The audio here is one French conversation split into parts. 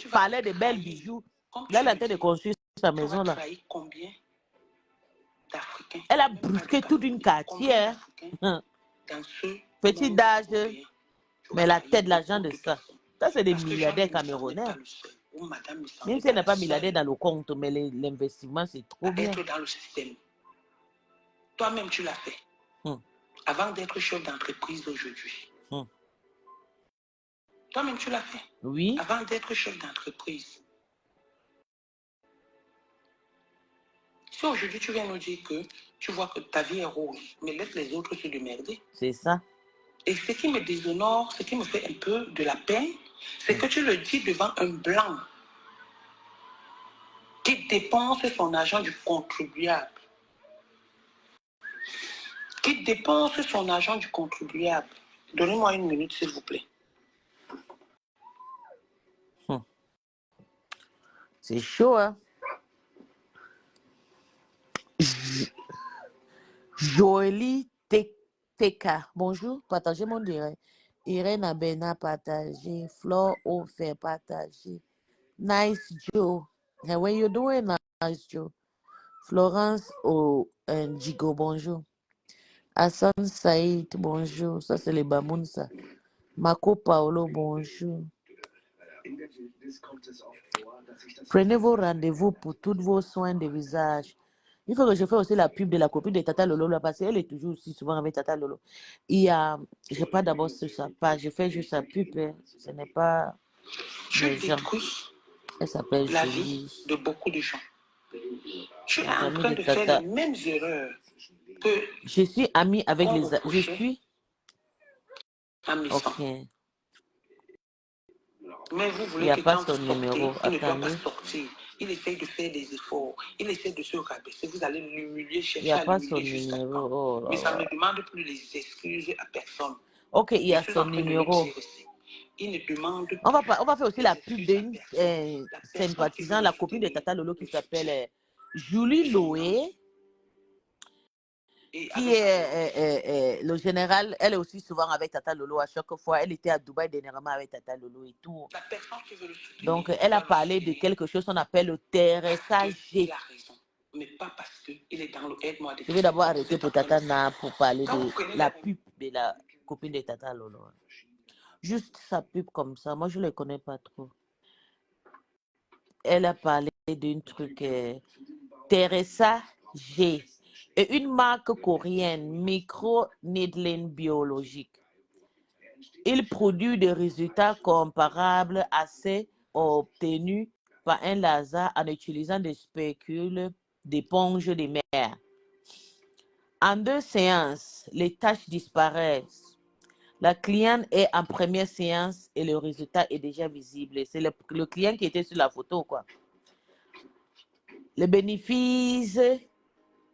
le palais de belles bijoux. Là, elle est en train de construire sa maison là. Combien d'Africains? Elle a brusqué toute une quartier. Petit d'âge, mais la tête de l'argent de ça. Ça, c'est des milliardaires camerounais. Même si elle n'est pas milliardaire dans le compte, mais l'investissement, c'est trop bien. Être dans le système. Toi-même, tu l'as fait. Avant d'être chef d'entreprise aujourd'hui. Toi-même, tu l'as fait. Oui. Avant d'être chef d'entreprise. Si aujourd'hui, tu viens nous dire que tu vois que ta vie est rose, mais laisse les autres se démerder. C'est ça. Et ce qui me déshonore, ce qui me fait un peu de la peine, c'est que tu le dis devant un blanc qui dépense son argent du contribuable. Qui dépense son argent du contribuable. Donnez-moi une minute, s'il vous plaît. C'est chaud, hein? Jolie Teka. Bonjour, partagez mon direct. Irène Abena, partagé. Flore O fait partager. Nice Joe. How are you doing, Nice Joe? Florence O Jigo, bonjour. Hassan Saïd, bonjour. Ça, c'est les Bamoun, ça. Marco Paolo, bonjour. Prenez vos rendez-vous pour tous vos soins de visage. Il faut que je fasse aussi la pub de la copine de Tata Lolo là, parce qu'elle est toujours aussi souvent avec Tata Lolo. Il y a, je n'ai pas d'abord sur sa page, je fais juste sa pub. Hein. Ce n'est pas mes gens. Elle s'appelle la Julie. vie de beaucoup de gens. Tu es Les en amis train de de Tata. faire les mêmes erreurs que je suis amie avec les... Je suis... Ok. Mais vous voulez que quand vous sortez, il ne doit pas sortir. Il essaie de faire des efforts. Il essaie de se rabaisser. Vous allez l'humilier, chercher à l'humilier jusqu'à quand. Oh, mais ça ne demande plus les excuses à personne. Ok, il y a son numéro. Il ne demande on va faire aussi la pub d'une sympathisante, la copine de Tata Lolo qui s'appelle Julie Loé, qui est le général. Elle est aussi souvent avec Tata Lolo à chaque fois. Elle était à Dubaï dernièrement avec Tata Lolo et tout. Donc, elle a parlé de quelque chose qu'on appelle le Teresa G. Mais pas parce qu'il est dans le aide-moi. Je vais d'abord arrêter pour Tata Na pour parler de la pub de la copine de Tata Lolo. Juste sa pub comme ça. Moi, je ne le connais pas trop. Elle a parlé d'un truc Teresa G. Et une marque coréenne, Micro Needling Biologique. Il produit des résultats comparables à ceux obtenus par un laser en utilisant des spécules d'éponge de mer. En 2 séances, les taches disparaissent. La cliente est en première séance et le résultat est déjà visible. C'est le client qui était sur la photo, quoi. Le bénéfice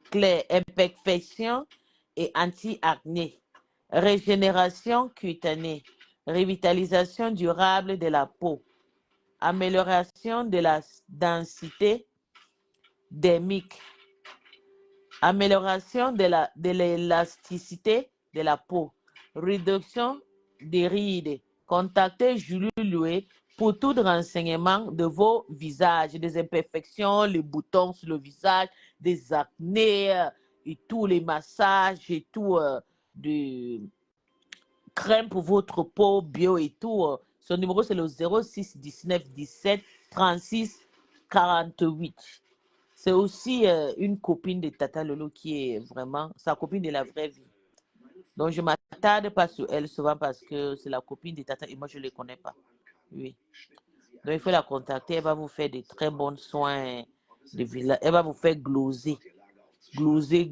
clair, imperfection et anti-acné, régénération cutanée, revitalisation durable de la peau, amélioration de la densité dermique, amélioration de l'élasticité de la peau, réduction des rides. Contactez Julie Loué pour tout renseignement de vos visages, des imperfections, les boutons sur le visage, des acnés et tous les massages et tout, de crème pour votre peau bio et tout. Son numéro, c'est le 06 19 17 36 48. C'est aussi une copine de Tata Lolo qui est vraiment sa copine de la vraie vie. Donc, je ne m'attarde pas sur elle souvent parce que c'est la copine de Tata et moi, je ne les connais pas. Oui. Donc, il faut la contacter. Elle va vous faire de très bons soins de visage. Elle va vous faire gloser. Gloser.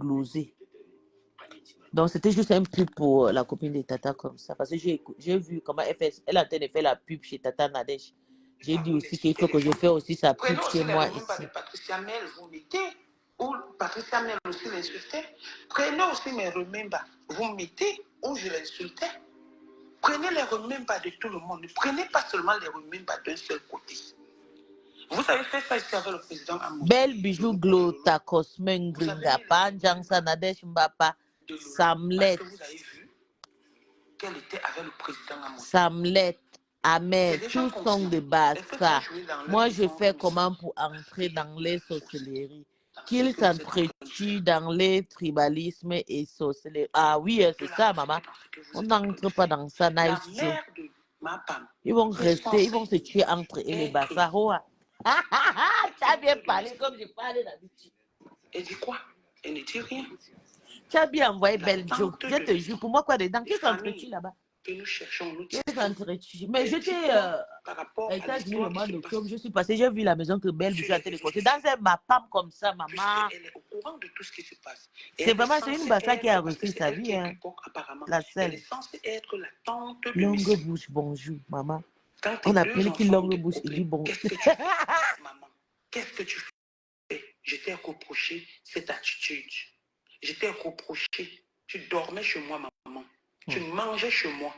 Donc, c'était juste un pub pour la copine de Tata comme ça. Parce que j'ai vu comment elle est en train de faire la pub chez Tata Nadège. J'ai dit aussi qu'il faut que je fasse aussi sa pub chez moi ici. Patricia Mel, vous mettez, ou Patricia Mel aussi l'insultait. Prenez aussi mes remembers, vous mettez, ou je l'insultais. Prenez les remembers de tout le monde. Ne prenez pas seulement les remembers d'un seul côté. Vous avez fait ça ici avec le président Amour. Belle bijou glow ta cosmen gringa panjang Nadesh Mbapa Samlet. Vous avez vu qu'elle était avec le président Amour. Samlet. Amen. des gens Tous sont conscients. de Est-ce que tu as Bassa. joué dans leur Moi, je maison fais comme ça? comment pour Parce entrer qu'il y a dans des les choses sorcelleries? dans ce Qu'ils que vous êtes en train de s'entretuent faire. dans les tribalismes et sorcelleries. Ah oui, De c'est la ça, maman. retraite dans ce que vous On êtes en train de n'entre pas faire. dans ça, La nice Joe. mère de ma femme Ils vont est rester, ils vont se censée tuer entre eux, les être Bassarois. Tu as bien parlé comme je parlais d'habitude. Elle dit quoi? Elle ne dit rien. Tu as bien envoyé La Belle Joe. tante Je de te maison, jure, pour moi, quoi dedans? des Qui s'entretue familles là-bas? que nous cherchons, nous Qui tissons. s'entretue? Mais Elle dit j'étais quoi par rapport aux à États-Unis le l'histoire qui mois se passe d'octobre. Je suis passée, j'ai vu la maison que Belle sur Boucher les a réseaux téléporté. sociaux. Dans un mapam comme ça, maman. Puisqu'elle est au courant de tout ce qui se passe. Et C'est elle est vraiment, c'est une censée Bassa qui a être, parce que refait c'est sa elle qui vie, est hein. Bicok apparemment, La elle est seule. censée être la tante de Longue Messi. bouche, bonjour, maman. Quand tes On deux appelle qui enfants ont longue bouche, il dit découpé, bon. qu'est-ce que tu fais? Maman, qu'est-ce que tu fais? Je t'ai reproché cette attitude. Je t'ai reproché. Tu dormais chez moi, maman. Tu mangeais chez moi.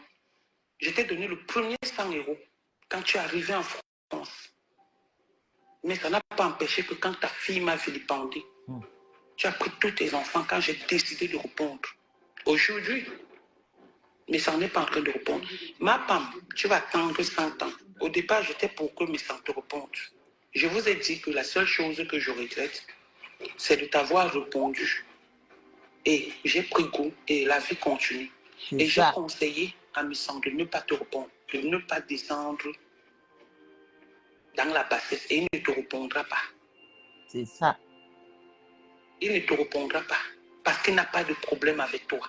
Je t'ai donné le premier 100 € quand tu es arrivé en France. Mais ça n'a pas empêché que quand ta fille m'a vilipendé, tu as pris tous tes enfants quand j'ai décidé de répondre. Aujourd'hui, mais ça n'est pas en train de répondre. Ma femme, tu vas attendre 100 ans. Au départ, j'étais pour que mes sangs te répondent. Je vous ai dit que la seule chose que je regrette, c'est de t'avoir répondu. Et j'ai pris goût et la vie continue. Et j'ai conseillé à mes sangs de ne pas te répondre, de ne pas descendre dans la bassesse. Et il ne te répondra pas. C'est ça. Il ne te répondra pas parce qu'il n'a pas de problème avec toi.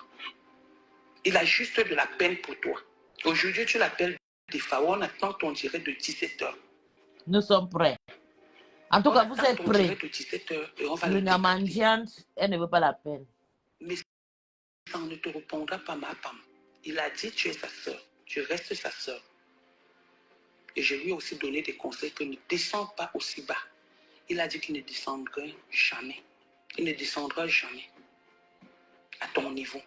Il a juste de la peine pour toi. Aujourd'hui, tu l'appelles des fois. On attend ton direct de 17h. Nous sommes prêts. En tout cas, vous êtes prêts. De 17h et on va Le Namandian, elle ne veut pas la peine. Mais ça ne te répondra pas, ma femme. Il a dit tu es sa soeur. Tu restes sa soeur. Et je lui ai aussi donné des conseils que ne descends pas aussi bas. Il a dit qu'il ne descendrait jamais. Il ne descendra jamais à ton niveau.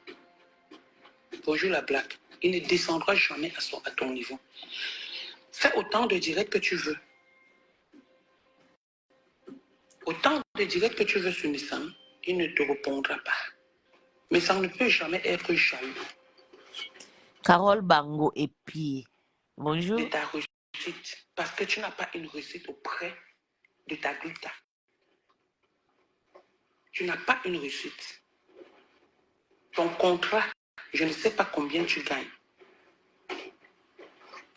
Bonjour la blague. Il ne descendra jamais à ton niveau. Fais autant de directs que tu veux. Autant de directs que tu veux sur Nissan, il ne te répondra pas. Mais ça ne peut jamais être jaloux. Carole Bango et puis bonjour. De ta réussite. Parce que tu n'as pas une réussite auprès de ta gluta. Tu n'as pas une réussite. Ton contrat, je ne sais pas combien tu gagnes.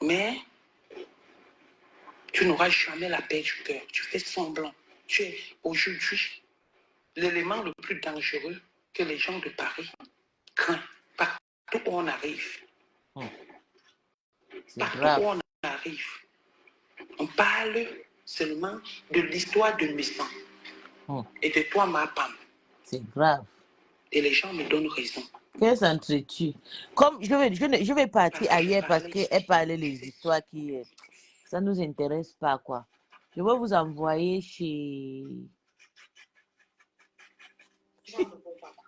Mais tu n'auras jamais la paix du cœur. Tu fais semblant. Tu es aujourd'hui l'élément le plus dangereux que les gens de Paris craignent. Partout où on arrive. Partout où on arrive. On parle seulement de l'histoire de mes sangs. Et de toi, ma femme. C'est grave. Et les gens me donnent raison. Qu'est-ce qu'entends-tu? Comme je vais partir ailleurs parce qu'elle parlait les histoires qui... Ça ne nous intéresse pas, quoi. Je vais vous envoyer chez...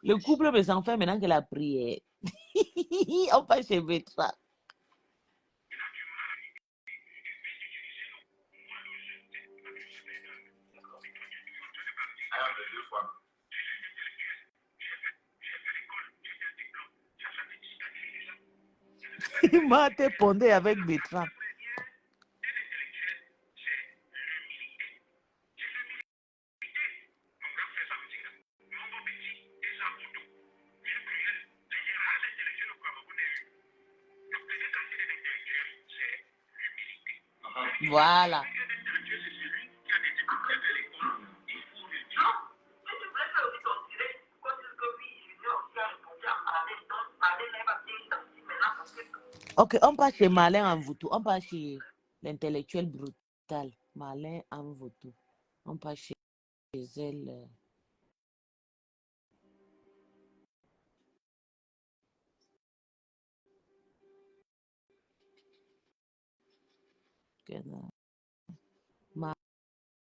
Le couple me s'en fait maintenant que la prière. On passe chez Bétra. Il m'a pondé avec Bétra. Voilà. Ok, on passe chez Malin en Voutou. On passe chez l'intellectuel brutal. Malin en Voutou. On passe chez elle.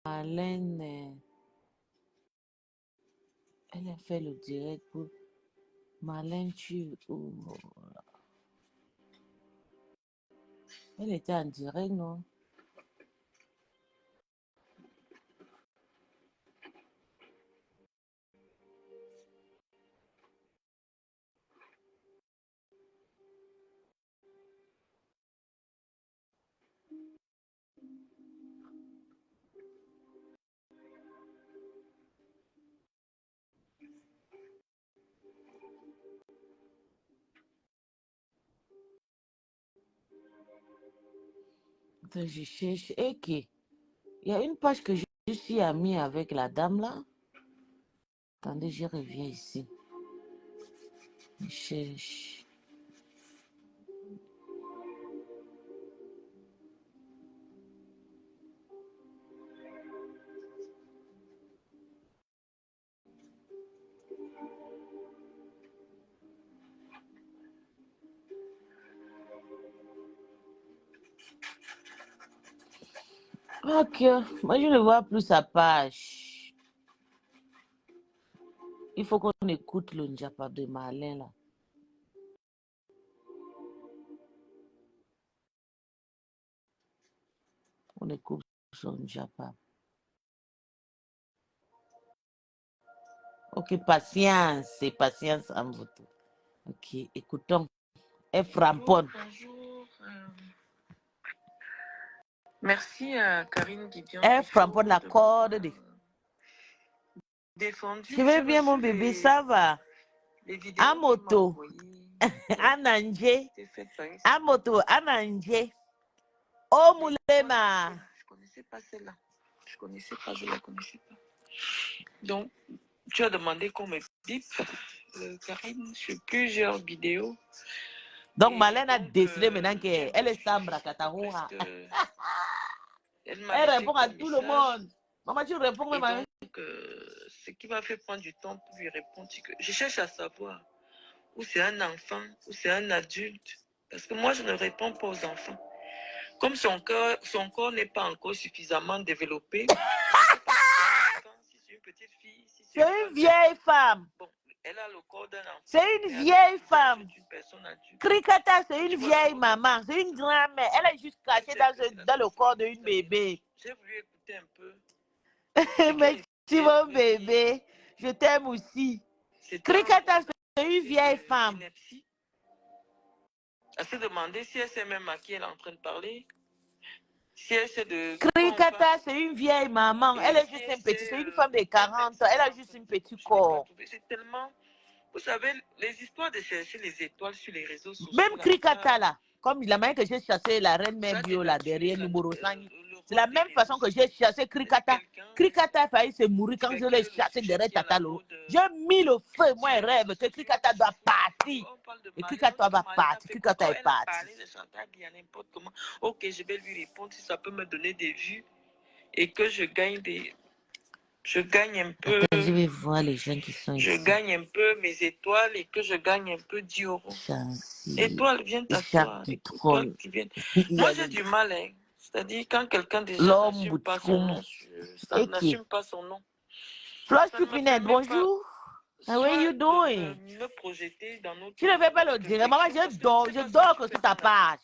Malin. Elle a fait le direct pour Malin Elle était en direct, non? Attends, je cherche. Ok. Il y a une page que je suis amie avec la dame là. Attendez, je reviens ici. Je cherche. Ok. Moi, je ne vois plus sa page. Il faut qu'on écoute le Njapa de Marlin là. On écoute son Njapa. Ok, patience. C'est patience en vous. Ok, écoutons. Et frappons. Bonjour. Merci à Karine Guidion. Et frappons la corde. Défendu. Je vais bien, mon bébé, ça va. Les vidéos À moto. À Nanje. À moto, à Nanje. Oh, Moulema. Je connaissais pas celle-là. Je connaissais pas, je la connaissais pas. Donc, tu as demandé qu'on me bip, Karine, sur plusieurs vidéos. Donc, Malène a décidé maintenant qu'elle est Sambra Katahoua. Elle répond à tout le monde. Maman, tu réponds même à un. Donc, ce qui m'a fait prendre du temps pour lui répondre, c'est que je cherche à savoir où c'est un enfant, où c'est un adulte. Parce que moi, je ne réponds pas aux enfants. Comme son corps n'est pas encore suffisamment développé, je ne sais pas si c'est un enfant, si c'est une petite fille, si c'est une vieille femme. Bon, elle a le corps d'un enfant. C'est une vieille femme. Une personne adulte. Krikata, c'est une vieille maman, c'est une grand-mère. Elle est juste cachée dans le corps d'une bébé. J'ai voulu écouter un peu. Merci mon bébé, je t'aime aussi. Krikata, c'est une vieille femme. Elle s'est demandé si elle sait même à qui elle est en train de parler. Si elle sait de... Krikata, c'est une vieille maman. Elle est juste un petit. C'est une femme de 40 ans. Elle a juste un petit corps. C'est tellement... Vous savez, les histoires de chercher les étoiles sur les réseaux sociaux... Même Krikata, là, comme la manière que j'ai chassé la reine mère bio, là, derrière numéro 5, c'est la même façon que j'ai chassé Krikata. Krikata a failli se mourir quand je l'ai chassé derrière Tata Lolo. J'ai mis le feu, moi, un rêve que Krikata doit partir. Et Krikata va partir. Krikata est parti. Ok, je vais lui répondre si ça peut me donner des vues et que je gagne des... Je gagne un peu. Attends, je vais voir les gens qui sont ici. Je gagne un peu mes étoiles et que je gagne un peu 10 euros. Étoile, viens t'asseoir. Étoile qui vient. Moi, j'ai du mal, hein. C'est-à-dire, quand quelqu'un déjà n'assume pas son nom, n'assume pas son nom. Flash Chupinette, bonjour. How are you doing? Tu ne fais pas le dire. Maman, je dors que sur ta page.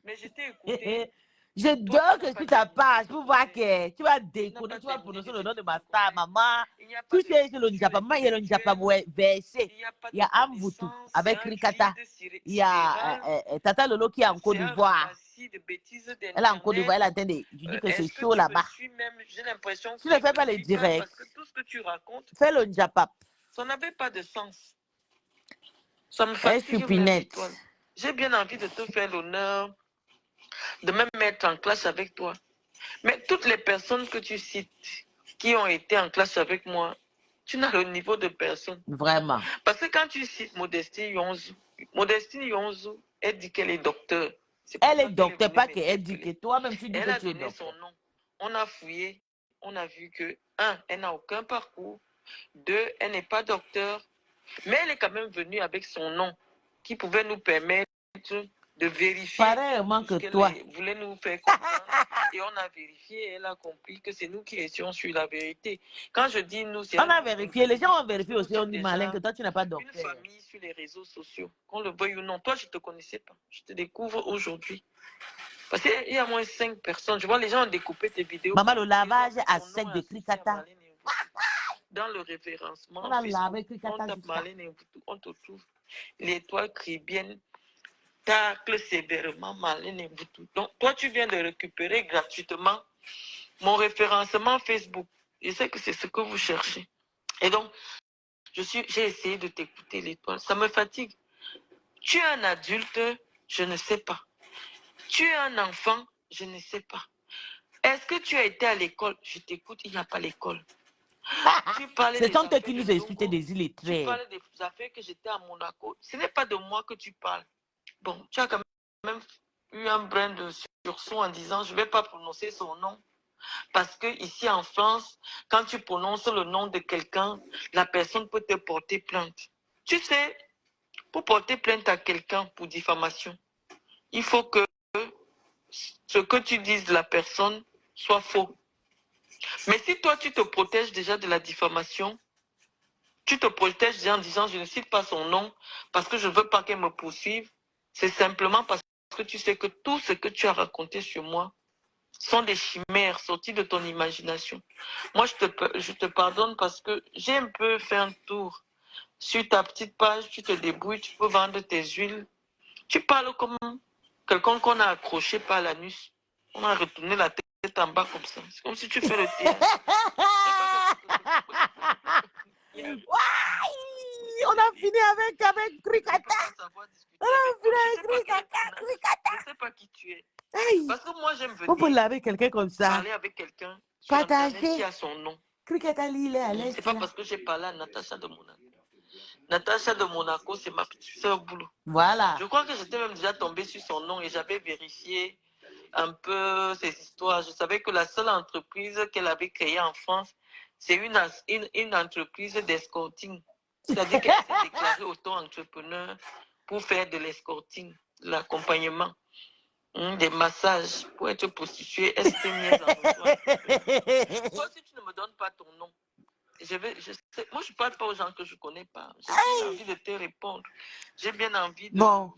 Mais je t'ai écouté. Je dors que sur ta page pour voir que tu vas déconner, tu vas prononcer le nom de ma star, maman. Tu sais, c'est le Njapa. Maman, il y a le Njapa versé. Il y a Amvutu avec Rikata. Il y a Tata Lolo qui est en Côte d'Ivoire. Elle est en Côte d'Ivoire, elle a entendu. Je dis que c'est chaud là-bas. Tu ne fais pas le direct. Fais le Njapa. Ça n'avait pas de sens. Ça me fatigue. J'ai bien envie de te faire l'honneur de me mettre en classe avec toi. Mais toutes les personnes que tu cites qui ont été en classe avec moi, tu n'as le niveau de personne. Vraiment. Parce que quand tu cites Modestine Yonzu, elle dit qu'elle est docteur. Elle est docteur, pas qu'elle dit que toi-même tu dis que tu es docteur. Son nom. On a fouillé, on a vu que, un, elle n'a aucun parcours. Deux, elle n'est pas docteur. Mais elle est quand même venue avec son nom qui pouvait nous permettre de vérifier. Pareillement que toi. Elle voulait nous faire comprendre. Et on a vérifié et elle a compris que c'est nous qui étions sur la vérité. Quand je dis nous, c'est... On a vérifié, les gens ont vérifié aussi, on dit malin que toi tu n'as pas docteur. Une famille sur les réseaux sociaux, qu'on le veuille ou non. Toi, je ne te connaissais pas. Je te découvre aujourd'hui. Parce qu'il y a moins 5 personnes. Je vois les gens ont découpé tes vidéos. Maman, le lavage à sec de Krikata. Dans le référencement, on a lavé Krikata on te trouve. L'étoile cribienne tacle sévèrement Marlène Mboutou. Donc, toi, tu viens de récupérer gratuitement mon référencement Facebook. Je sais que c'est ce que vous cherchez. Et donc, j'ai essayé de t'écouter, l'étoile. Ça me fatigue. Tu es un adulte, je ne sais pas. Tu es un enfant, Je ne sais pas. Est-ce que tu as été à l'école? Je t'écoute, il n'y a pas l'école. Tu parlais Ce des sont eux affaires qui de nous insultaient Togo. des Tu illettrés. parlais des affaires que j'étais à Monaco. Ce n'est pas de moi que tu parles. Bon, tu as quand même eu un brin de sursaut en disant je ne vais pas prononcer son nom. Parce que ici en France, quand tu prononces le nom de quelqu'un, la personne peut te porter plainte. Tu sais, pour porter plainte à quelqu'un pour diffamation, il faut que ce que tu dises de la personne soit faux. Mais si toi, tu te protèges déjà de la diffamation, tu te protèges déjà en disant je ne cite pas son nom parce que je ne veux pas qu'elle me poursuive, c'est simplement parce que tu sais que tout ce que tu as raconté sur moi sont des chimères sorties de ton imagination. Moi, je te pardonne parce que j'ai un peu fait un tour sur ta petite page, tu te débrouilles, tu peux vendre tes huiles. Tu parles comme quelqu'un qu'on a accroché par l'anus. On a retourné la tête en bas comme ça. C'est comme si tu fais le théâtre. On a fini avec Krikata. On a fini avec Krikata. Je ne sais pas qui tu es. Parce que moi, j'aime On peut venir laver quelqu'un comme ça. parler avec quelqu'un sur Internet qui Partager. a son nom. Krikata, il est à l'aise. C'est pas parce que j'ai parlé à Natacha de Monaco. Natacha de Monaco, c'est ma petite soeur boulot. Voilà. Je crois que j'étais même déjà tombée sur son nom et j'avais vérifié un peu ses histoires. Je savais que la seule entreprise qu'elle avait créée en France, c'est une entreprise d'escorting. C'est-à-dire qu'elle s'est déclarée auto-entrepreneur pour faire de l'escorting, de l'accompagnement, des massages, pour être prostituée. Elle s'était mise en auto-entrepreneur. Toi, si tu ne me donnes pas ton nom, moi, je ne parle pas aux gens que je ne connais pas. J'ai bien envie de te répondre. J'ai bien envie de... Bon.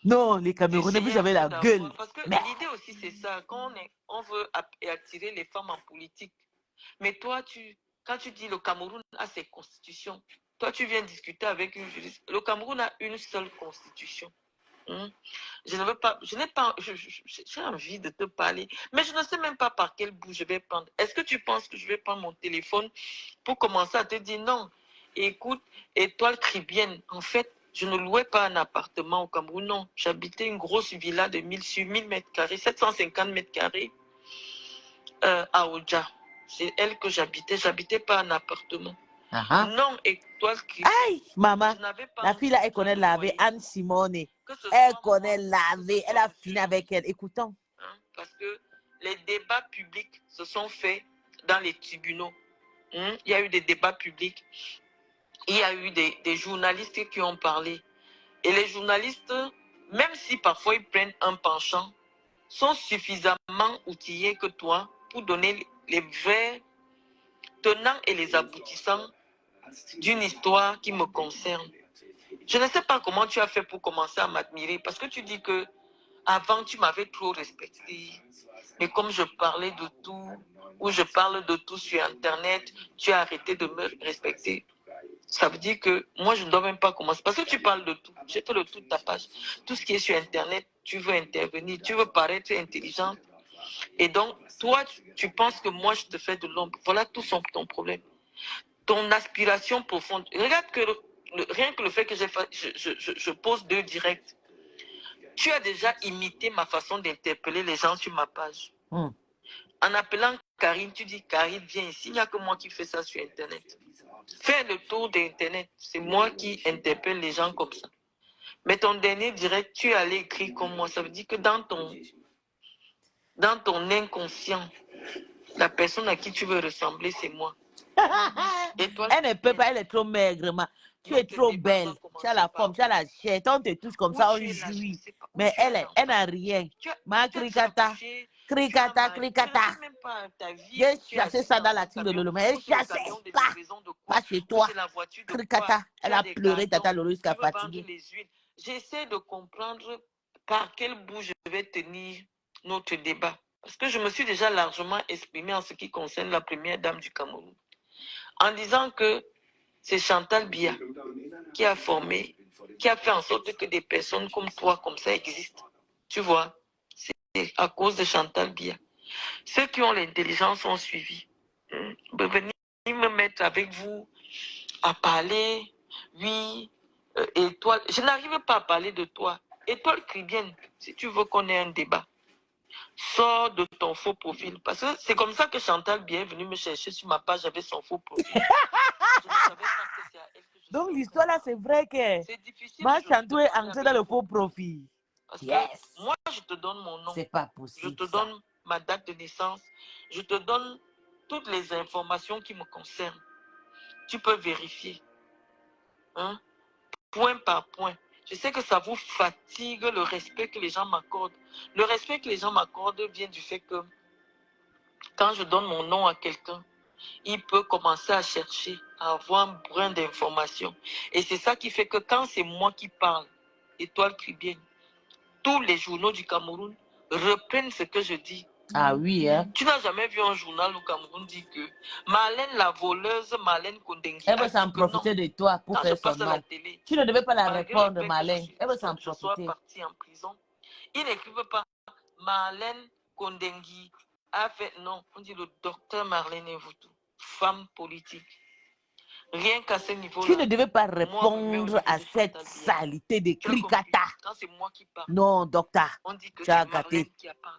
Non, les Camerounais, vous avez la gueule. Parce que l'idée aussi, c'est ça. Quand on veut attirer les femmes en politique. Mais toi, quand tu dis le Cameroun a ses constitutions, toi, tu viens discuter avec une juriste. Le Cameroun a une seule constitution. Je ne veux pas, j'ai envie de te parler, mais je ne sais même pas par quel bout je vais prendre. Est-ce que tu penses que je vais prendre mon téléphone pour commencer à te dire non? Écoute, Étoile Tribienne, en fait, je ne louais pas un appartement au Cameroun, non. J'habitais une grosse villa de 1000 sur 1000 mètres carrés, 750 mètres carrés à Oja. C'est elle que j'habitais pas un appartement. Non, Étoile Tribienne. Aïe, maman, la fille là, elle connaît laver, Anne Simone. Elle connaît laver, elle a fini avec elle. Écoutons. Parce que les débats publics se sont faits dans les tribunaux. Il y a eu des débats publics. Il y a eu des journalistes qui ont parlé. Et les journalistes, même si parfois ils prennent un penchant, sont suffisamment outillés que toi pour donner les vrais tenants et les aboutissants d'une histoire qui me concerne. Je ne sais pas comment tu as fait pour commencer à m'admirer, parce que tu dis que avant tu m'avais trop respecté. Mais comme je parlais de tout, ou je parle de tout sur Internet, tu as arrêté de me respecter. Ça veut dire que moi, je ne dois même pas commencer. Parce que tu parles de tout. J'ai fait le tour de ta page. Tout ce qui est sur Internet, tu veux intervenir, tu veux paraître intelligente. Et donc, toi, tu penses que moi, je te fais de l'ombre. Voilà tout ton problème. Ton aspiration profonde. Regarde que rien que le fait que je pose 2 directs, tu as déjà imité ma façon d'interpeller les gens sur ma page. En appelant Karine, tu dis Karine, viens ici. Il n'y a que moi qui fais ça sur Internet. Fais le tour d'Internet. C'est moi qui interpelle les gens comme ça. Mais ton dernier direct, tu es allé écrire comme moi. Ça veut dire que dans ton inconscient, la personne à qui tu veux ressembler, c'est moi. Et toi, elle ne peut pas, elle est trop maigre. Tu es trop belle. Tu as la forme, tu as la chair. On te touche comme ça, on jouit. Mais elle n'a rien. Ma Krikata. Krikata, Krikata. J'ai chassé ça dans la tire de Lolo. Mais elle chassait pas chez toi. Krikata, elle a pleuré, Tata Lolo, jusqu'à fatiguer. J'essaie de comprendre par quel bout je vais tenir notre débat. Parce que je me suis déjà largement exprimé en ce qui concerne la première dame du Cameroun. En disant que c'est Chantal Biya qui a formé, qui a fait en sorte que des personnes comme toi, comme ça, existent. Tu vois, c'est à cause de Chantal Biya. Ceux qui ont l'intelligence ont suivi. Venir me mettre avec vous à parler, oui, Étoile. Je n'arrive pas à parler de toi. Étoile Tribienne, si tu veux qu'on ait un débat. Sors de ton faux profil. Parce que c'est comme ça que Chantal Bier est venue me chercher sur ma page, j'avais son faux profil. Je ne savais pas que c'est à elle que je Donc suis l'histoire là, encore. c'est vrai que C'est difficile ma aujourd'hui de Chantou est parler entrée avec dans le vous. faux profil. Parce Yes. que moi, je te donne mon nom. C'est pas Je possible te ça. donne ma date de naissance. Je te donne toutes les informations qui me concernent. Tu peux vérifier. Hein? Point par point. Je sais que ça vous fatigue le respect que les gens m'accordent. Le respect que les gens m'accordent vient du fait que quand je donne mon nom à quelqu'un, il peut commencer à chercher, à avoir un brin d'information. Et c'est ça qui fait que quand c'est moi qui parle, Étoile Cribienne, tous les journaux du Cameroun reprennent ce que je dis. Ah oui, hein. Tu n'as jamais vu un journal au Cameroun dire que Marlène la voleuse, Marlène Kondengui Elle a veut s'en dit que non. profiter de toi pour Quand je faire son passe à la mal. télé, Tu ne devais pas la malgré le répondre, fait que Marlène. Elle veut s'en je sois profiter. parti en prison, ils n'écrivent pas Marlène Kondengui a fait. Non, on dit le docteur Marlène Evoutou, femme politique. Rien qu'à ce niveau-là. Tu ne devais pas moi, on me met au répondre niveau à de cette Chantal Biya. saleté de Tu as compris? cricata. Quand c'est moi qui parle, Non, docteur. on dit que Tu as c'est Marlène gâté. qui a parlé.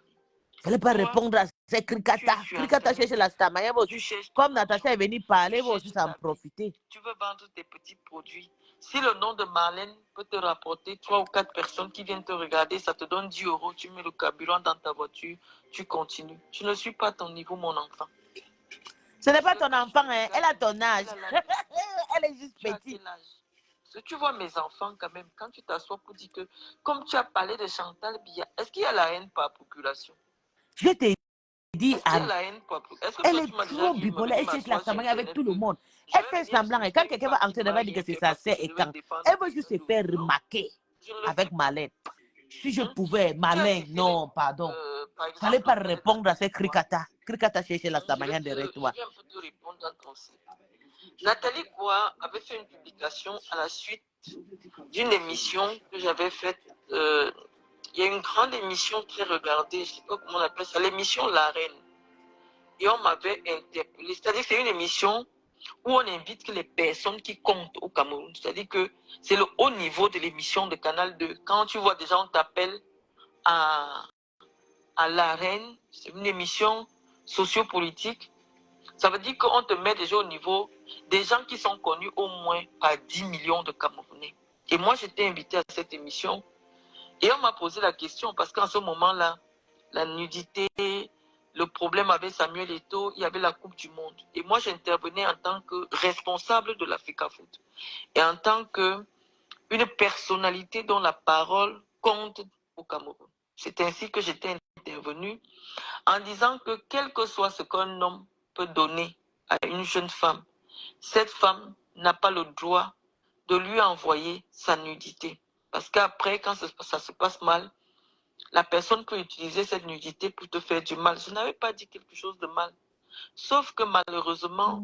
Il fallait pas Toi, répondre à ces tu cricata. es sur Cricata Internet. cherche la stamina. Elle va Tu aussi- cherches Comme ton Natacha argent. est venue parler, Tu elle va aussi cherches s'en ta vie. profiter. Tu veux vendre tes petits produits. Si le nom de Marlène peut te rapporter 3 ou 4 personnes qui viennent te regarder, ça te donne 10 euros, tu mets le carburant dans ta voiture, tu continues. Je ne suis pas à ton niveau, mon enfant. Ce n'est pas Parce que ton quand enfant, je hein. regarde Elle a ici, ton âge. elle a l'âge. Elle est juste Tu as petite. quel âge? Parce que tu vois mes enfants quand même, quand tu t'assois pour dire que, comme tu as parlé de Chantal Biya, est-ce qu'il y a la haine par population? Je t'ai dit, Est-ce qu'il y a la haine par population? Est-ce que elle toi, est tu m'as déjà trop vu me bipolaire. venir Elle cherche la m'asseoir sur stamina avec Internet tout le que monde. je Elle vais fait venir semblant. Et insulter quand une quelqu'un va femme qui entrer, elle m'a va dire rien que c'est fait sa parce que sœur je et devais quand. défendre Elle veut juste se quelqu'un faire d'autre? Non, remarquer je ne le avec fais pas. Malène. Si je Hein? pouvais, Tu as Malène, cité non, pardon. par Fallait exemple, pas le cas de répondre à ces Nathalie Koua. cricata. Cricata cherche la Je stamina derrière toi. vais un peu te répondre dans ton site. Nathalie Koua avait fait une publication à la suite d'une émission que j'avais faite. Il y a une grande émission très regardée, je ne sais pas comment on appelle ça, l'émission La Reine. Et on m'avait interpellé. C'est-à-dire que c'est une émission où on invite que les personnes qui comptent au Cameroun. C'est-à-dire que c'est le haut niveau de l'émission de Canal 2. Quand tu vois des gens, on t'appelle à La Reine, c'est une émission sociopolitique. Ça veut dire qu'on te met déjà au niveau des gens qui sont connus au moins par 10 millions de Camerounais. Et moi, j'étais invité à cette émission et on m'a posé la question parce qu'en ce moment-là, la nudité, le problème avec Samuel Eto'o, il y avait la Coupe du Monde. Et moi, j'intervenais en tant que responsable de l'Africa Foot et en tant qu'une personnalité dont la parole compte au Cameroun. C'est ainsi que j'étais intervenu en disant que quel que soit ce qu'un homme peut donner à une jeune femme, cette femme n'a pas le droit de lui envoyer sa nudité. Parce qu'après, quand ça se passe mal, la personne peut utiliser cette nudité pour te faire du mal. Je n'avais pas dit quelque chose de mal. Sauf que malheureusement,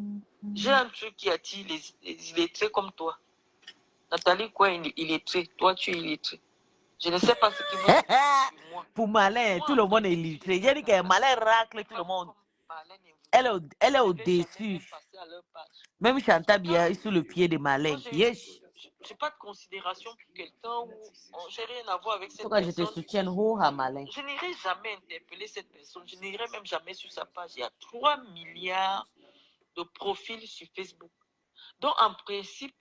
j'ai un truc qui attire les illettrés comme toi. Nathalie, quoi, illettrée. Toi, tu es illettrée. Je ne sais pas ce qui vous sur moi. Pour Malin, Moi, tout en le train monde est d'étudier illustré. ça J'ai dit que là-bas, Malin racle les tout le femmes monde. comme Marlène et vous, Elle est je ne vais jamais au-dessus. même passer à leur page. Même Chantal Donc, Biya est sous le pied de moi, Malin. Yes. j'ai pas de considération pour quelqu'un ou j'ai rien à voir avec cette Pourquoi je te personne. soutiens, oh, à Malin. Je n'irai jamais interpeller cette personne. Je n'irai même jamais sur sa page. Il y a 3 milliards de profils sur Facebook. Donc, en principe,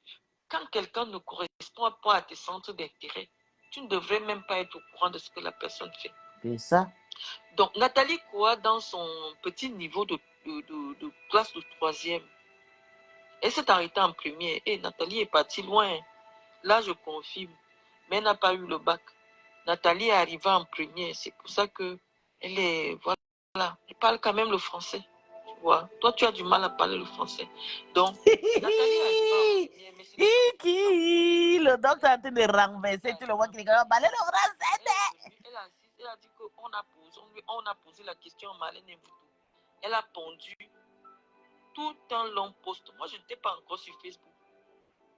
quand quelqu'un ne correspond pas à tes centres d'intérêt, tu ne devrais même pas être au courant de ce que la personne fait. C'est ça. Donc, Nathalie Koua, dans son petit niveau de classe de 3e, elle s'est arrêtée en première. Et Nathalie est partie loin. Là, je confirme. Mais elle n'a pas eu le bac. Nathalie est arrivée en première. C'est pour ça que elle est... Voilà. Elle parle quand même le français. Tu vois. Toi, tu as du mal à parler le français. Donc, Nathalie est arrivée en première. Mais Le docteur est en train de renverser tout le monde qui dit Malin le français. Elle a dit qu'on a posé la question à Marlène Evoutou. Elle a pondu tout un long post. Moi, je n'étais pas encore sur Facebook.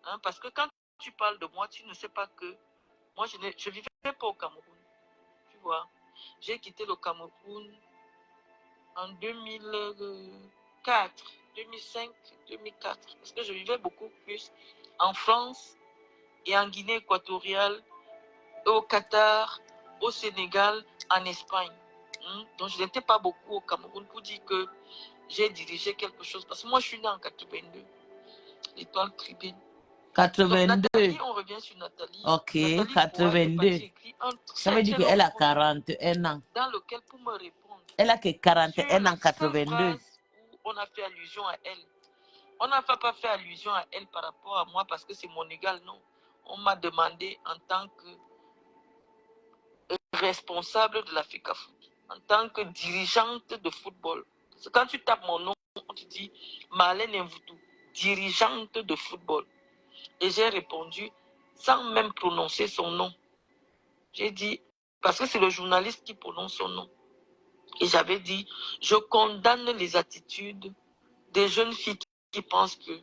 Hein, parce que quand tu parles de moi, tu ne sais pas que moi, je ne vivais pas au Cameroun. Tu vois, j'ai quitté le Cameroun en 2004, 2005, 2004. Parce que je vivais beaucoup plus en France et en Guinée équatoriale, au Qatar, au Sénégal, en Espagne. Donc, je n'étais pas beaucoup au Cameroun pour dire que j'ai dirigé quelque chose. Parce que moi, je suis née en 82. L'étoile tribune. Donc, 82. Nathalie, on revient sur Nathalie. Ok, Nathalie 82. écrit un Ça veut très, dire très qu'elle long a courrier 41 ans. dans lequel, pour me répondre, Elle a que sur 41 la ans, seule 82. phrase où on a fait allusion à elle. On n'a pas fait allusion à elle par rapport à moi parce que c'est mon égal, non. On m'a demandé en tant que responsable de la FECAFOOT, en tant que dirigeante de football. Parce que quand tu tapes mon nom, on te dit Marlène Mvoutou, dirigeante de football. Et j'ai répondu sans même prononcer son nom. J'ai dit, parce que c'est le journaliste qui prononce son nom. Et j'avais dit, je condamne les attitudes des jeunes filles qui pensent que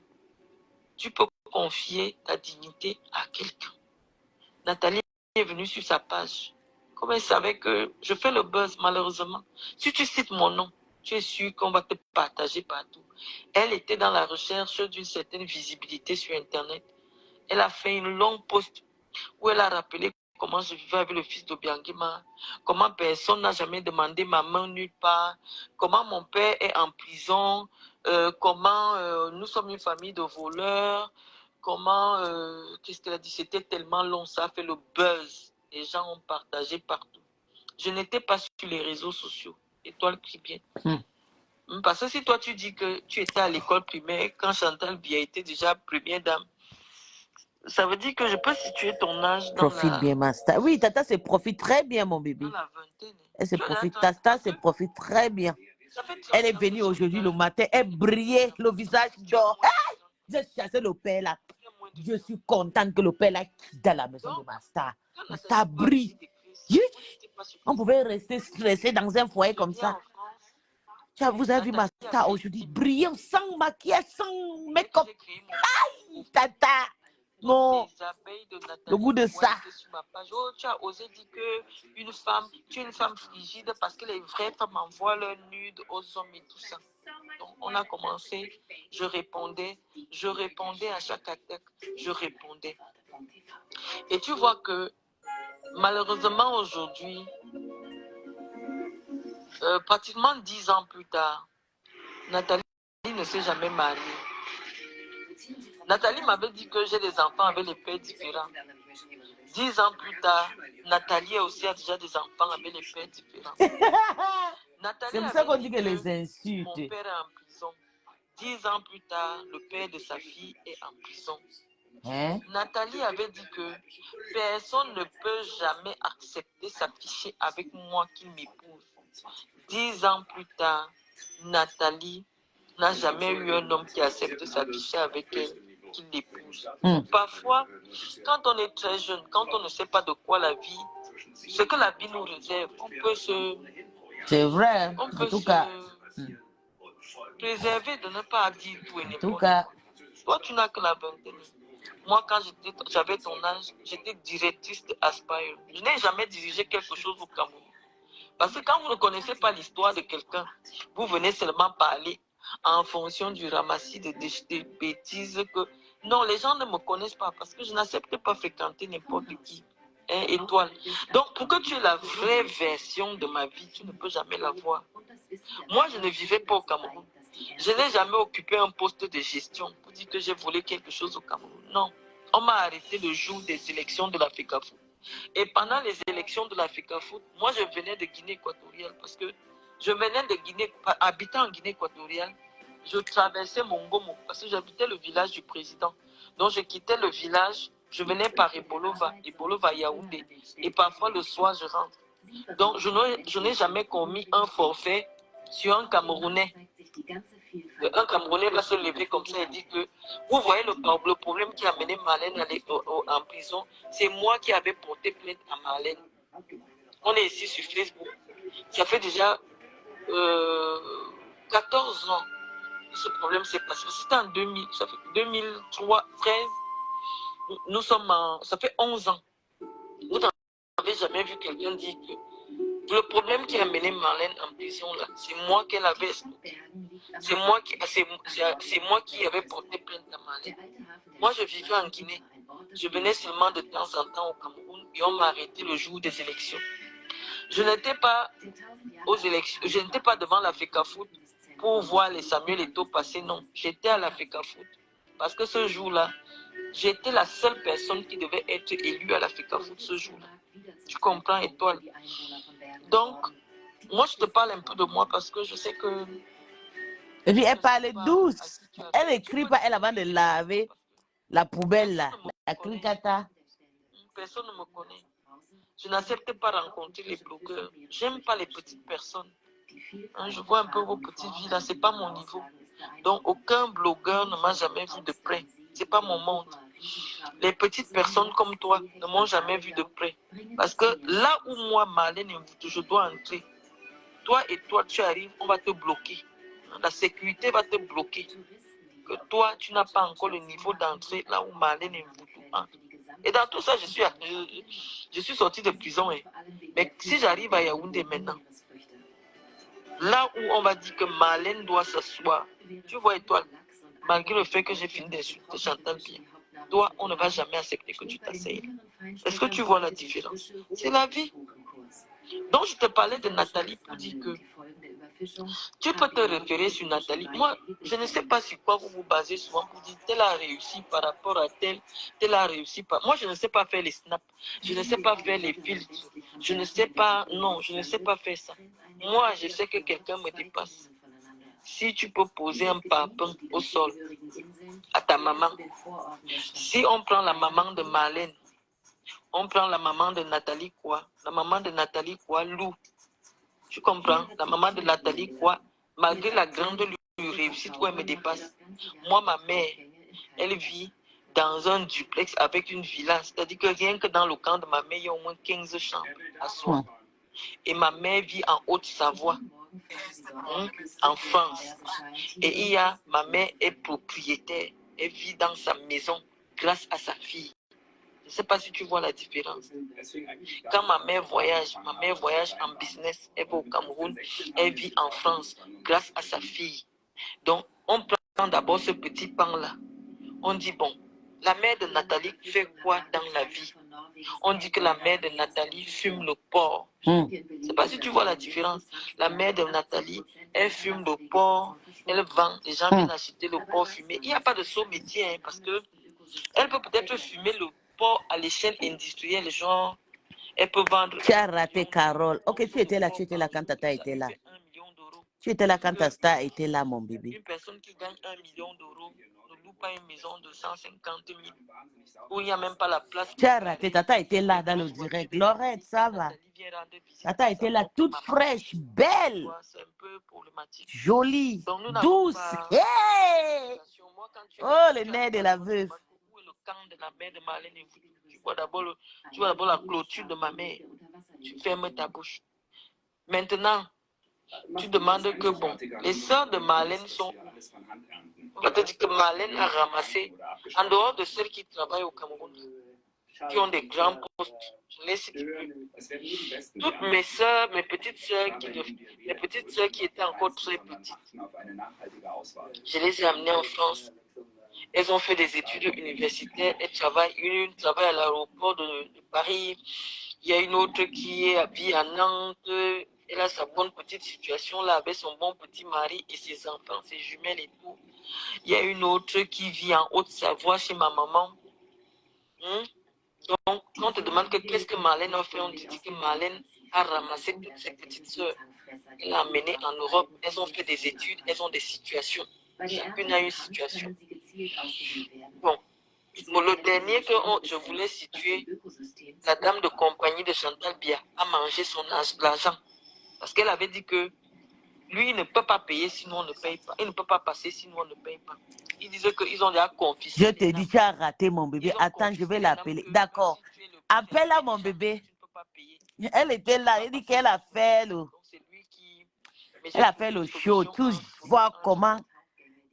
tu peux confier ta dignité à quelqu'un. Nathalie est venue sur sa page. Comme elle savait que je fais le buzz, malheureusement. Si tu cites mon nom, tu es sûr qu'on va te partager partout. Elle était dans la recherche d'une certaine visibilité sur Internet. Elle a fait une longue post où elle a rappelé comment je vivais avec le fils de Bianguima, comment personne n'a jamais demandé ma main nulle part, comment mon père est en prison, comment nous sommes une famille de voleurs, comment, qu'est-ce qu'elle a dit, c'était tellement long, ça a fait le buzz. Les gens ont partagé partout. Je n'étais pas sur les réseaux sociaux. Étoile crie bien. Parce que si toi tu dis que tu étais à l'école primaire quand Chantal Biya était déjà première dame, ça veut dire que je peux situer ton âge dans Profite la... bien, Master. Oui, Tata se profite très bien, mon bébé. Dans la vingtaine. Elle se profite. Tata se profite très bien. Ça fait 30 Elle est ans venue que aujourd'hui le Chantal- matin. Elle brillait, le visage d'or. Hey! J'ai chassé le père là. Je suis contente que le père là quitte dans la maison de Master. Quand Master Nathalie brille. Boissy décrit ça, Yes! moi, j'étais pas surprise. On pouvait rester stressé dans un foyer Je comme viens ça. en France, Vous avez vu Nathalie Master avait aujourd'hui, dit- brillant, sans maquillage, sans dès que make-up. j'ai créé mon Tata, non, toutes les abeilles de Nathalie le goût de Bois ça. étaient sur ma page. Oh, tu as osé dire que tu es une femme frigide parce que les vraies femmes envoient leurs nudes aux hommes et tout ça. Donc, on a commencé, je répondais à chaque attaque, je répondais. Et tu vois que, malheureusement, aujourd'hui, pratiquement 10 ans plus tard, Nathalie ne s'est jamais mariée. Nathalie m'avait dit que j'ai des enfants avec les pères différents. 10 ans plus tard, Nathalie aussi a déjà des enfants avec les pères différents. C'est pour ça qu'on dit que les mon insultes. père est en prison. 10 ans plus tard, le père de sa fille est en prison. Hein? Nathalie avait dit que personne ne peut jamais accepter s'afficher avec moi qu'il m'épouse. 10 ans plus tard, Nathalie n'a jamais eu un homme qui accepte s'afficher avec elle, qu'il l'épouse. Parfois, quand on est très jeune, quand on ne sait pas de quoi la vie, ce que la vie nous réserve, on peut se... C'est vrai, on peut en tout se cas. préserver de ne pas dire tout et En n'importe tout quoi. cas, Toi, tu n'as que la vingtaine. Moi, quand j'avais ton âge, j'étais directrice de Aspire. Je n'ai jamais dirigé quelque chose au Cameroun. Parce que quand vous ne connaissez pas l'histoire de quelqu'un, vous venez seulement parler en fonction du ramassis de bêtises que... Non, les gens ne me connaissent pas parce que je n'accepte pas fréquenter n'importe qui. Hein, étoile. Donc, pour que tu aies la vraie version de ma vie, tu ne peux jamais la voir. Moi, je ne vivais pas au Cameroun. Je n'ai jamais occupé un poste de gestion pour dire que j'ai volé quelque chose au Cameroun. Non. On m'a arrêté le jour des élections de la FECAFOOT. Et pendant les élections de la FECAFOOT, moi, je venais de Guinée équatoriale parce que je venais de Guinée, habitant en Guinée équatoriale, je traversais Mongomo parce que j'habitais le village du président. Donc, je quittais le village, je venais par Ebolova Yaoundé. Et parfois, le soir, je rentre. Donc, je n'ai jamais commis un forfait sur un Camerounais. Un Camerounais va se lever comme ça et dire que vous voyez le problème qui a mené Marlène en prison, c'est moi qui avais porté plainte à Marlène. On est ici sur Facebook. Ça fait déjà 14 ans que ce problème s'est passé. C'était en 2000, ça fait 2003, 13. Nous sommes ça fait 11 ans. Vous n'avez jamais vu quelqu'un dire que le problème qui a mené Marlène en prison, là, c'est moi qu'elle avait expliqué. C'est moi qui avais porté plainte à Marlène. Moi, je vivais en Guinée. Je venais seulement de temps en temps au Cameroun et on m'a arrêté le jour des élections. Je n'étais pas aux élections, je n'étais pas devant la FECAFOOT pour voir les Samuel Eto'o passer, non. J'étais à la FECAFOOT. Parce que ce jour-là, j'étais la seule personne qui devait être élue à la FECAFOOT ce jour-là. Tu comprends, Étoile? Donc, moi, je te parle un peu de moi parce que je sais que... Et puis, elle parlait pas à douce. qui tu as Elle fait. n'écrit Tu pas, peux elle avant de dire laver la poubelle là, personne ne me la connaît. cricata. Personne ne me connaît. Je n'accepte pas rencontrer les blogueurs. J'aime pas les petites personnes. Hein, je vois un peu vos petites vies là, c'est pas mon niveau. Donc aucun blogueur ne m'a jamais vu de près. C'est pas mon monde. Les petites personnes comme toi ne m'ont jamais vu de près. Parce que là où moi, Marlène, je dois entrer, toi et toi, tu arrives, on va te bloquer. La sécurité va te bloquer. Que toi, tu n'as pas encore le niveau d'entrée là où Marlène Mvutu entre. Et dans tout ça, je suis sorti de prison. Hein. Mais si j'arrive à Yaoundé maintenant, là où on va dire que Marlène doit s'asseoir, tu vois, Étoile, malgré le fait que j'ai fini d'insulter Chantal bien, toi, on ne va jamais accepter que tu t'asseyes. Est-ce que tu vois la différence? C'est la vie. Donc, je te parlais de Nathalie pour dire que tu peux te référer sur Nathalie. Moi, je ne sais pas sur quoi vous vous basez souvent pour dire tel a réussi par rapport à tel, tel a réussi par... Moi, je ne sais pas faire les snaps, je ne sais pas faire les filtres, je ne sais pas... Non, je ne sais pas faire ça. Moi, je sais que quelqu'un me dépasse. Si tu peux poser un parpaing au sol à ta maman, si on prend la maman de Marlène, on prend la maman de Nathalie quoi, la maman de Nathalie quoi, Lou, tu comprends, la maman de Nathalie quoi, malgré la grande réussite où elle me dépasse, moi ma mère, elle vit dans un duplex avec une villa, c'est-à-dire que rien que dans le camp de ma mère, il y a au moins 15 chambres à soi. Et ma mère vit en Haute-Savoie, en France. Et il y a, ma mère est propriétaire, elle vit dans sa maison grâce à sa fille. Je ne sais pas si tu vois la différence. Quand ma mère voyage en business, elle va au Cameroun, elle vit en France grâce à sa fille. Donc, on prend d'abord ce petit pan-là. On dit, bon, la mère de Nathalie fait quoi dans la vie? On dit que la mère de Nathalie fume le porc. Je ne sais pas si tu vois la différence. La mère de Nathalie, elle fume le porc, elle vend, les gens viennent acheter le porc fumé. Il n'y a pas de saut métier, hein, parce que elle peut peut-être fumer le porc à l'échelle industrielle, genre, elle peut vendre... Tu as raté Carole. Ok, tu étais là quand Tata était là. Tu étais là quand ta star était là, mon bébé. Une personne qui gagne 1 million d'euros ne loue pas une maison de 150 000 où il n'y a même pas la place. Tu as raté. Tata était là dans le direct. Laurette, ça va. Tata était là toute fraîche, belle, C'est un peu problématique. jolie, Donc, nous douce. Hey! Oh, le nez de la veuve. Où est le camp de la mère de Marlène Mvutu? Tu vois d'abord la clôture de ma mère. Tu fermes ta bouche. Maintenant, tu demandes que, bon, les sœurs de Marlène sont... On va te dire que Marlène a ramassé, en dehors de celles qui travaillent au Cameroun, qui ont des grands postes, je les cite plus. Toutes mes sœurs, mes petites sœurs qui étaient encore très petites, je les ai amenées en France. Elles ont fait des études universitaires, elles travaillent, une travaille à l'aéroport de Paris, il y a une autre qui vit à Nantes, elle a sa bonne petite situation là avec son bon petit mari et ses enfants, ses jumelles et tout. Il y a une autre qui vit en Haute-Savoie chez ma maman. Donc, quand on te demande qu'est-ce que Marlène a fait, on te dit que Marlène a ramassé toutes ses petites sœurs. Elle a amené en Europe, elles ont fait des études, elles ont des situations. Chacune a une situation. Bon, le dernier que je voulais situer, la dame de compagnie de Chantal Bia a mangé son l'argent. Parce qu'elle avait dit que lui, il ne peut pas payer sinon on ne paye pas. Il ne peut pas passer sinon on ne paye pas. Ils disaient qu'ils ont déjà confisqué. Je te dis, tu as raté mon bébé. Attends, je vais l'appeler. D'accord. Appelle-la mon bébé. Elle était là. Elle dit qu'elle a fait le show. Tu vois comment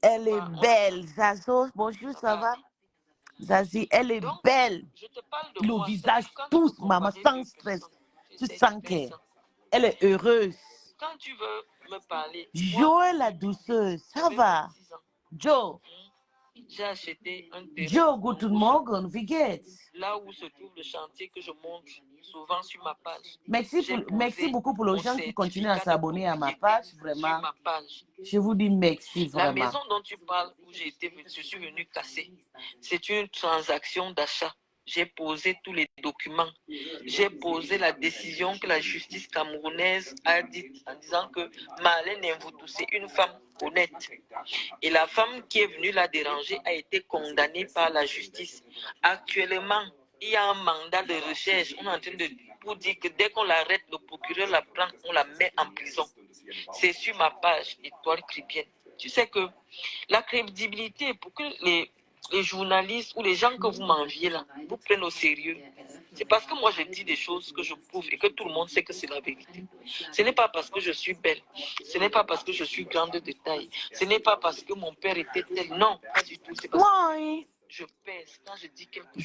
elle est belle. Zazo, bonjour, ça va? Zazie, elle est belle. Le visage tous, maman, sans stress. Tu sens qu'elle est heureuse. Quand tu veux me parler, Joe la douceur, ça va? Joe. J'ai acheté un terrain. Joe, guten Morgen, wie geht's? Là où se trouve le chantier que je monte souvent sur ma page. Merci, J'ai merci posé beaucoup pour les mon gens qui continuent à certificat de s'abonner à ma propriété page, sur vraiment. ma page. Je vous dis merci, La vraiment. maison dont tu parles, où je suis venu casser, c'est une transaction d'achat. J'ai posé tous les documents. J'ai posé la décision que la justice camerounaise a dit en disant que Marlène Mvutu, c'est une femme honnête. Et la femme qui est venue la déranger a été condamnée par la justice. Actuellement, il y a un mandat de recherche. On est en train de pour dire que dès qu'on l'arrête, le procureur la prend, on la met en prison. C'est sur ma page Étoile Chrétienne. Tu sais que la crédibilité, pour que les journalistes ou les gens que vous m'enviez là, vous prennent au sérieux, c'est parce que moi je dis des choses que je prouve et que tout le monde sait que c'est la vérité. Ce n'est pas parce que je suis belle, ce n'est pas parce que je suis grande de taille, ce n'est pas parce que mon père était tel, non, pas du tout. C'est parce que je pèse quand je dis quelque chose.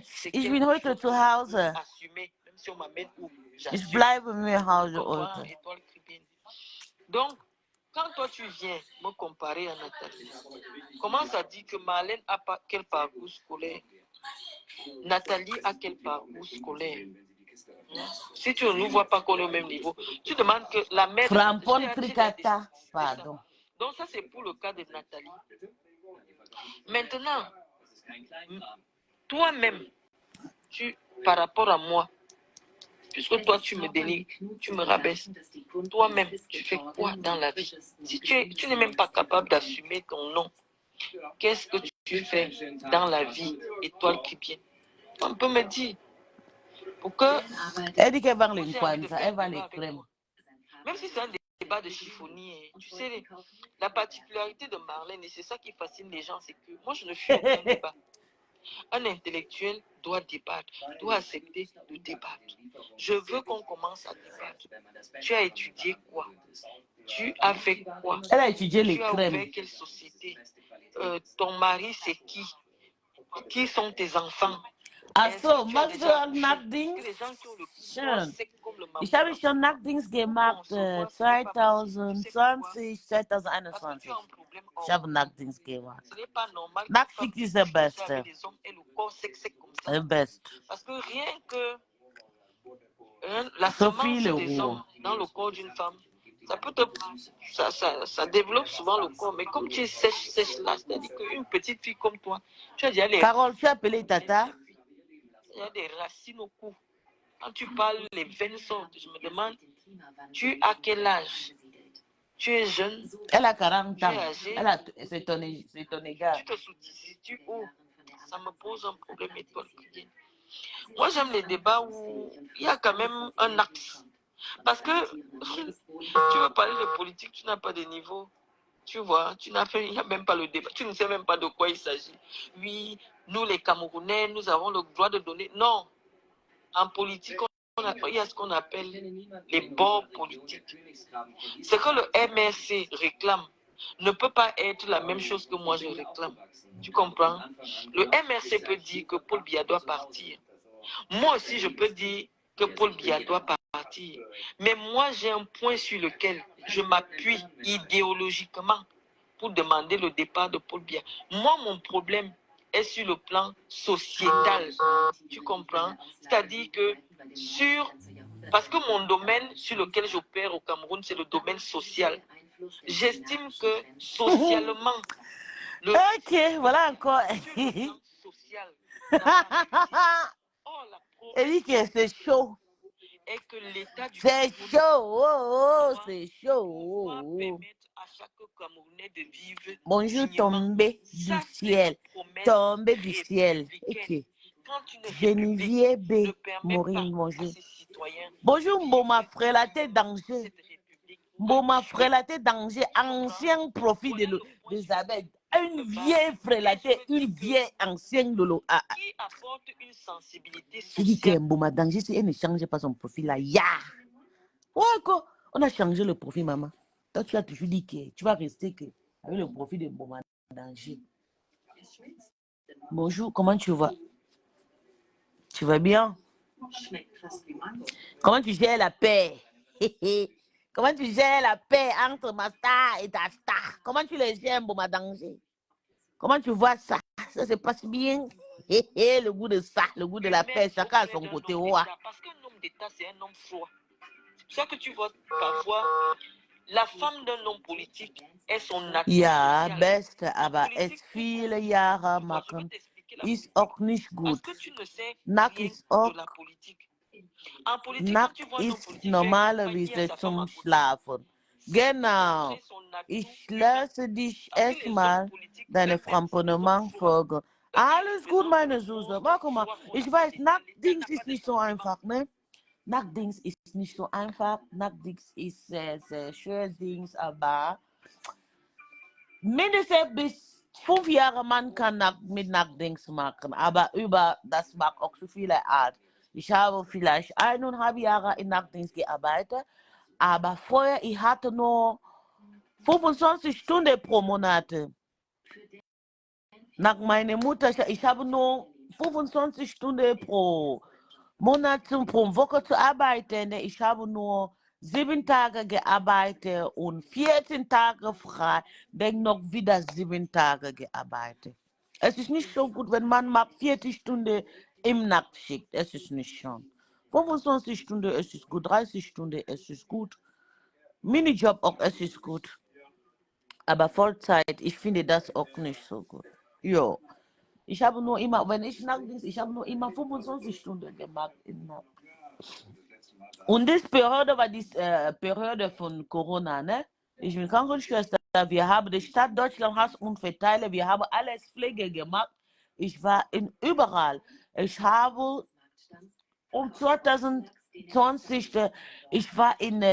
C'est Ich quelque bin heute chose zu Hause. assumé, même si on m'amène où Ich j'assume. bleibe mir Hause Tu comprends, heute. Étoile Chrétienne. Donc, quand toi tu viens me comparer à Nathalie, comment ça dit que Marlène a pas quel parcours scolaire? Nathalie a quel parcours scolaire? Si tu ne nous vois pas qu'on est au même niveau, tu demandes que la mère... Frampon Tricata, pardon. Donc ça c'est pour le cas de Nathalie. Maintenant, toi-même, par rapport à moi, puisque toi tu me dénigres, tu me rabaisses, toi-même, tu fais quoi dans la vie? Si tu n'es même pas capable d'assumer ton nom, qu'est-ce que tu fais dans la vie, Étoile Chrétienne? On peut me dire. Pour que... Elle dit qu'elle va les kwanza, elle va les crèmes. Même si c'est un débat de chiffonnier, tu sais, la particularité de Marlène, et c'est ça qui fascine les gens, c'est que moi je ne fuis aucun débat. Un intellectuel doit débattre, doit accepter de débattre. Je veux qu'on commence à débattre. Tu as étudié quoi? Tu as fait quoi? Elle a étudié les Tu as crèmes. ouvert quelle société? Ton mari, c'est qui? Qui sont tes enfants? Also, machst du auch Nachtdings? Schön. Ich habe schon Nachtdings gemacht 2020, 2021. Ich habe Nachtdings gemacht. Nachtschicht ist der Beste. Der Beste. Parce que rien que la Sophie semence le des roi. hommes dans le corps d'une femme, ça développe souvent le corps. Mais comme tu es sèche là, c'est-à-dire qu'une petite fille comme toi, tu as déjà les... Carole, tu as appelé Tata? Il y a des racines au cou. Quand tu parles, les veines sortent. Je me demande, tu as quel âge? Tu es jeune? Elle a 40 ans. Tu es âgé? C'est ton égard. Tu te situes où? Ça me pose un problème, Étoile Chrétienne. Moi, j'aime les débats où il y a quand même un axe. Parce que tu veux parler de politique, tu n'as pas de niveau. Tu vois, il n'y a même pas le débat. Tu ne sais même pas de quoi il s'agit. Oui, nous les Camerounais, nous avons le droit de donner. Non. En politique, il y a ce qu'on appelle les bords politiques. Ce que le MRC réclame ne peut pas être la même chose que moi je réclame. Tu comprends? Le MRC peut dire que Paul Biya doit partir. Moi aussi, je peux dire que Paul Biya doit partir. Mais moi, j'ai un point sur lequel je m'appuie idéologiquement pour demander le départ de Paul Biya. Moi, mon problème est sur le plan sociétal. Tu comprends? C'est-à-dire que parce que mon domaine sur lequel j'opère au Cameroun, c'est le domaine social. J'estime que socialement, Ok, voilà encore. social, Elle dit que c'est chaud. et que l'État du C'est chaud. Oh, c'est chaud. permettre à chaque Camerounais de vivre Bonjour, dignement. tombé du ciel. Tombé du ciel. Ok. Geneviève B. Maureen, bonjour. Bonjour, Mboma Frélaté Danger. Mboma Frélaté Danger, ancien profit d'Elisabeth. Une vieille frélatée, une vieille ancienne Lolo. Qui apporte une sensibilité Je dis que sociale. Mboma Danger, si elle ne change pas son profil là, ya. Ouais, quoi. On a changé le profil, maman. Toi, tu as toujours dit que tu vas rester avec le profil de Mboma Danger. Bonjour, comment tu vas? Tu vas bien? Comment tu gères la paix? Comment tu gères la paix entre ma star et ta star? Comment tu les gères, Mboma Danger? Comment tu vois ça? Ça se passe bien? Le goût de ça, le goût de la paix, chacun à son côté. Ouais. Parce qu'un homme homme d'État, c'est un homme froid. C'est ça que tu vois parfois, la femme d'un homme politique est son atout Ja, social. beste, En aber es politique, viele Jahre je vais machen t'expliquer la ist politique. auch nicht Parce gut. que tu ne sais Nack rien ist de auch, la politique. En politique, Nack quand tu vois un homme ist politique, il accompagne normalerweise sa femme zum à côté. Schlafen. C'est pour Genau. montrer son atout Ich humain. lasse dich Parce que les hommes erstmal politiques, deine eux-mêmes, c'est des hommes Framponement froids. folgen. Eux, ils Alles gut, représentent meine le Süße. monde Aber guck mal, froid qu'on ich appelle weiß, l'État. L'État Nackdings n'a pas ist de nicht so sentiments. einfach, ne? Nackdings ist nicht so einfach. Nackdings ist sehr, sehr schwer, Dings, aber mindestens bis 5 Jahre man kann mit Nackdings machen, aber über das macht auch so viele Art. Ich habe vielleicht 1,5 Jahre in Nackdings gearbeitet, aber vorher ich hatte nur 25 Stunden pro Monat. Nach meiner Mutter, ich habe nur 25 Stunden pro Monat, pro Woche zu arbeiten. Ich habe nur 7 Tage gearbeitet und 14 Tage frei, dann noch wieder 7 Tage gearbeitet. Es ist nicht so gut, wenn man mal 40 Stunden im Nachtschicht. Es ist nicht schon. 25 Stunden, es ist gut. 30 Stunden, es ist gut. Minijob auch, es ist gut. Aber Vollzeit, ich finde das auch nicht so gut. Jo. Ich habe nur immer, wenn ich nachts, ich habe nur immer 25 Stunden gemacht. Und diese Periode war die Periode von Corona, ne? Ich bin Krankenschwester. Wir haben die Stadt Deutschland Haus und verteilt. Wir haben alles Pflege gemacht. Ich war überall. Ich habe um 2020, ich war in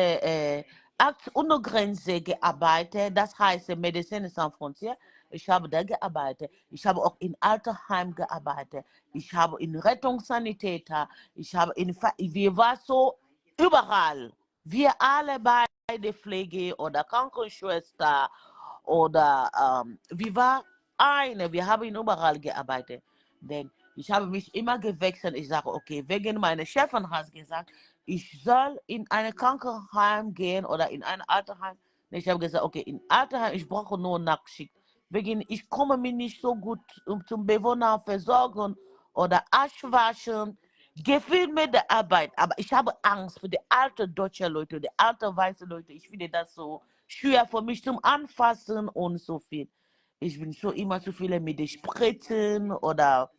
Arzt ohne Grenze gearbeitet. Das heißt Médecins Sans Frontières. Ich habe da gearbeitet. Ich habe auch in Altersheim gearbeitet. Ich habe in Rettungssanitäter. Wir waren so überall. Wir alle bei der Pflege oder Krankenschwester oder wir haben überall gearbeitet. Denn ich habe mich immer gewechselt. Ich sage, okay, wegen meiner Chefin hat gesagt, ich soll in ein Krankenheim gehen oder in ein Altersheim. Ich habe gesagt, okay, in Altersheim, ich brauche nur Nachtschicht. Wegen, ich komme mir nicht so gut zum Bewohner versorgen oder Aschwaschen. Gefällt mir die Arbeit, aber ich habe Angst für die alten deutschen Leute, die alten weißen Leute. Ich finde das so schwer für mich zum Anfassen und so viel. Ich bin so immer zu viele mit den Spritzen oder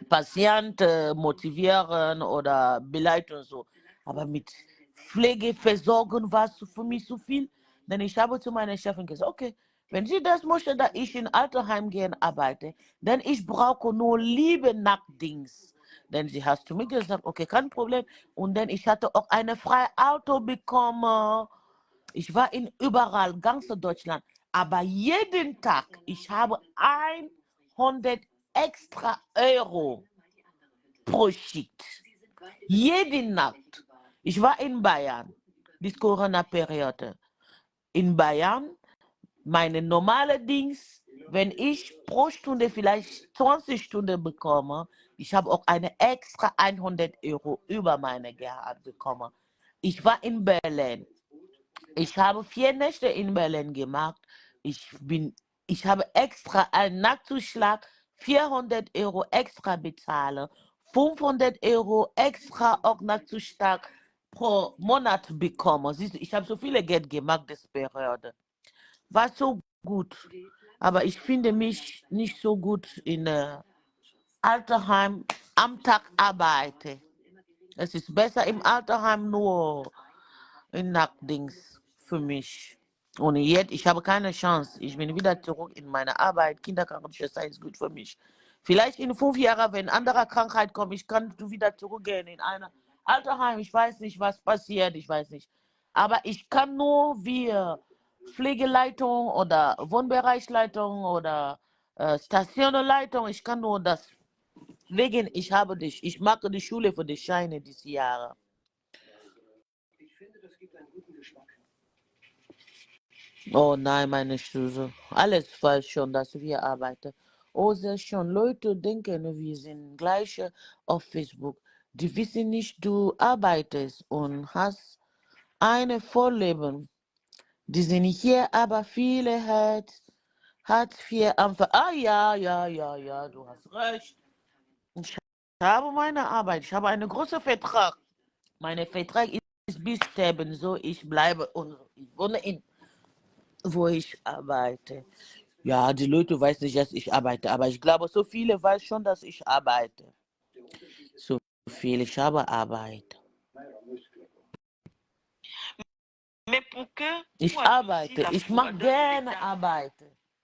Patienten motivieren oder begleiten und so. Aber mit Pflege versorgen war es für mich zu viel. Denn ich habe zu meiner Chefin gesagt, okay, wenn sie das möchte, dass ich in Altersheim gehen arbeite, dann ich brauche nur Liebe nach Dings. Denn sie hat zu mir gesagt, okay, kein Problem. Und dann ich hatte auch eine freie Auto bekommen. Ich war in überall, ganz Deutschland. Aber jeden Tag, ich habe 100 extra Euro pro Schicht. Jede Nacht. Ich war in Bayern, die Corona-Periode. In Bayern, meine normale Dings, wenn ich pro Stunde vielleicht 20 Stunden bekomme, ich habe auch eine extra 100 Euro über meine Gehalt bekommen. Ich war in Berlin. Ich habe 4 Nächte in Berlin gemacht. Ich habe extra einen Nachtzuschlag, 400 Euro extra bezahlen, 500 Euro extra auch Nachtzuschlag pro Monat bekommen. Siehst du, ich habe so viele Geld gemacht, das Periode. War so gut. Aber ich finde mich nicht so gut in Altersheim am Tag arbeiten. Es ist besser im Altersheim nur in Nachtdings für mich. Und jetzt, ich habe keine Chance. Ich bin wieder zurück in meine Arbeit. Kinderkrankenschwester ist gut für mich. Vielleicht in 5 Jahren, wenn andere Krankheit kommt, ich kann wieder zurückgehen in ein Altersheim. Ich weiß nicht, was passiert. Ich weiß nicht. Aber ich kann nur wie Pflegeleitung oder Wohnbereichsleitung oder Stationenleitung. Ich kann nur das. Wegen, ich mache die Schule für die Scheine dieses Jahr. Oh nein, meine Süße. Alles falsch schon, dass wir arbeiten. Oh, sehr schön. Leute denken, wir sind gleich auf Facebook. Die wissen nicht, du arbeitest und hast ein Vorleben. Die sind hier, aber viele hat vier Anfang. Ah ja, du hast recht. Ich habe meine Arbeit. Ich habe einen großen Vertrag. Meine Vertrag ist bis sterben, so ich bleibe und ich wohne in, wo ich arbeite. Ja, die Leute wissen nicht, dass ich arbeite, aber ich glaube, so viele wissen schon, dass ich arbeite. So viel, ich habe Arbeit. Mais pour que Ich vous adoucir arbeite, la ich mache froideur de gerne l'État, Arbeit.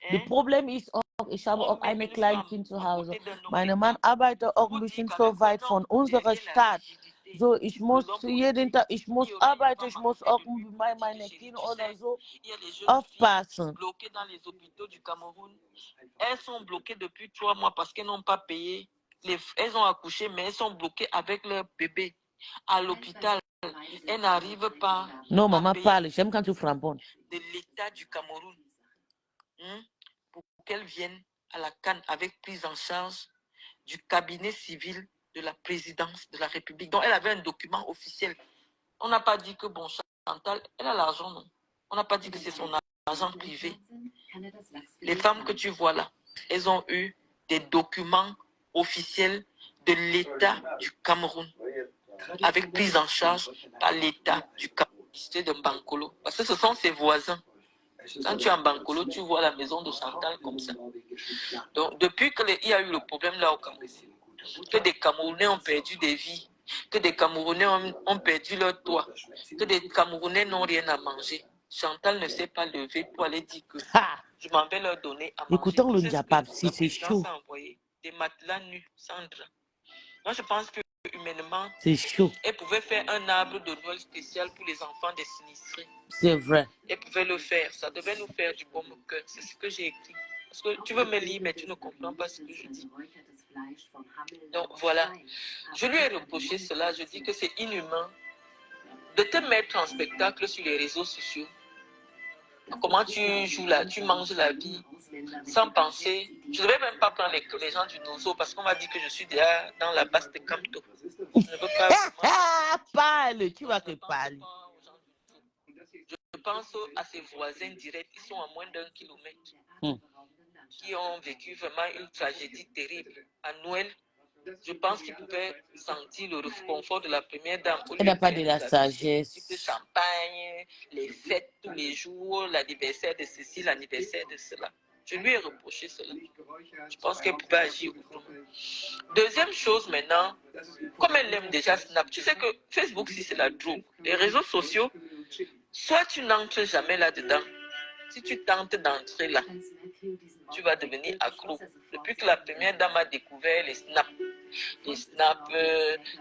Das hein, Problem ist auch, ich habe on auch met ein une kleines femme Kind zu à Hause. côté d'un homme Mein Mann d'État arbeitet auch ein pour dire bisschen qu'avec so weit un von homme unserer derrière la Stadt. rigidité, So, ich le muss homme jeden politique, Tag, ich il muss y aurait une arbeiten, femme ich à muss côté auch de lui pour bei dire que meinen chérie, Kindern tu oder sais, so il y a les jeunes filles aufpassen. bloquées dans les hôpitaux du Cameroun. Elles sont bloquées depuis 3 mois parce qu'elles n'ont pas payé. Elles ont accouché, mais elles sont bloquées avec leur bébé à l'hôpital. Elles n'arrivent pas Non, à maman payer parle, j'aime quand tu frapponnes. de l'État du Cameroun, hein, pour qu'elles viennent à la CAN avec prise en charge du cabinet civil de la présidence de la République. Donc, elle avait un document officiel. On n'a pas dit que, bon, Chantal, elle a l'argent, non. On n'a pas dit que c'est son argent privé. Les femmes que tu vois là, elles ont eu des documents officiels de l'État du Cameroun, avec prise en charge par l'État du Cameroun. C'est de Bankolo, parce que ce sont ses voisins. Quand tu es en Bankolo, tu vois la maison de Chantal comme ça. Donc, depuis qu'il y a eu le problème là au Cameroun, que des Camerounais ont perdu des vies, que des Camerounais ont perdu leur toit, que des Camerounais n'ont rien à manger, Chantal ne s'est pas levée pour aller dire que Ha! je m'en vais leur donner à manger. Écoutons le Tu sais ce que Ndiapap, la si c'est présidence chaud, a envoyé? Des matelas nus, sans drap. Moi, je pense que humainement, c'est chaud, elle pouvait faire un arbre de Noël spécial pour les enfants des sinistrés. c'est vrai. Elle pouvait le faire. Ça devait nous faire du bon au cœur. C'est ce que j'ai écrit. Parce que tu veux me lire, mais tu ne comprends pas ce que je dis. Donc voilà. Je lui ai reproché cela. Je dis que c'est inhumain de te mettre en spectacle sur les réseaux sociaux. Comment tu joues là, tu manges la vie sans penser. Je ne devais même pas prendre les gens du Nozo parce qu'on m'a dit que je suis déjà dans la base de Camto. Je ne veux pas vraiment. Parle, tu Non, vas je te ne pense parler. pas aux gens du Nozo. Je pense à ses voisins directs, ils sont à moins d'1 kilomètre, qui ont vécu vraiment une tragédie terrible. À Noël, je pense qu'ils pouvaient sentir le réconfort de la première dame. Elle n'a pas de la sagesse. Le champagne, les fêtes tous les jours, l'anniversaire de ceci, l'anniversaire de cela. Je lui ai reproché cela. Je pense qu'elle pouvait agir autrement. Deuxième chose maintenant, comme elle aime déjà Snap, tu sais que Facebook, si c'est la drogue, les réseaux sociaux, soit tu n'entres jamais là-dedans. Si tu tentes d'entrer là, tu vas devenir accro. Depuis que la première dame a découvert les snaps,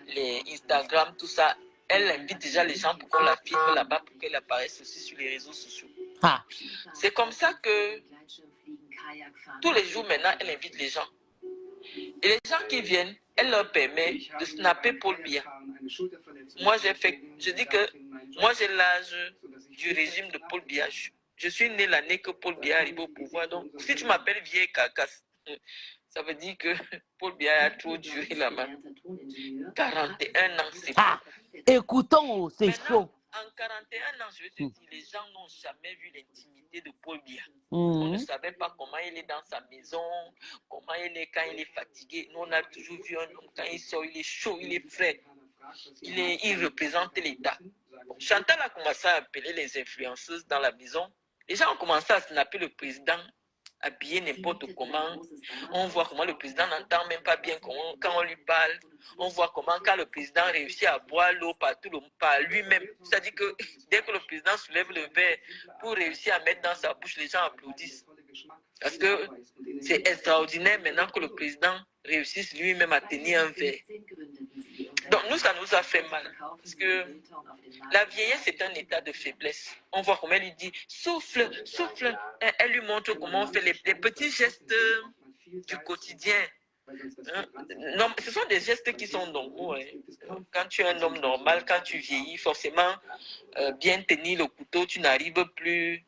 les Instagram, tout ça, elle invite déjà les gens pour qu'on la filme là-bas, pour qu'elle apparaisse aussi sur les réseaux sociaux. Ah. C'est comme ça que tous les jours maintenant, elle invite les gens. Et les gens qui viennent, elle leur permet de snapper Paul Biya. Moi, je dis que moi, j'ai l'âge du régime de Paul Biya. Je suis né l'année que Paul Biya arrive au pouvoir. Donc, si tu m'appelles vieille carcasse, ça veut dire que Paul Biya a trop duré là-bas. 41 ans, c'est Ah. Écoutons, c'est chaud. En 41 ans, je vais te dire, les gens n'ont jamais vu l'intimité de Paul Biya. On ne savait pas comment il est dans sa maison, comment il est quand il est fatigué. Nous, on a toujours vu un homme, quand il sort, il est chaud, il est frais. Il représente l'État. Chantal a commencé à appeler les influenceuses dans la maison. Les gens ont commencé à snapper le président, habillé n'importe comment. On voit comment le président n'entend même pas bien quand on lui parle. On voit comment quand le président réussit à boire l'eau par lui-même. C'est-à-dire que dès que le président soulève le verre pour réussir à mettre dans sa bouche, les gens applaudissent. Parce que c'est extraordinaire maintenant que le président réussisse lui-même à tenir un verre. Donc nous, ça nous a fait mal. Parce que la vieillesse est un état de faiblesse. On voit comment elle lui dit, souffle, souffle. Elle lui montre comment on fait les petits gestes du quotidien. Non, ce sont des gestes qui sont normaux. Quand tu es un homme normal, quand tu vieillis, forcément, bien tenir le couteau, tu n'arrives plus.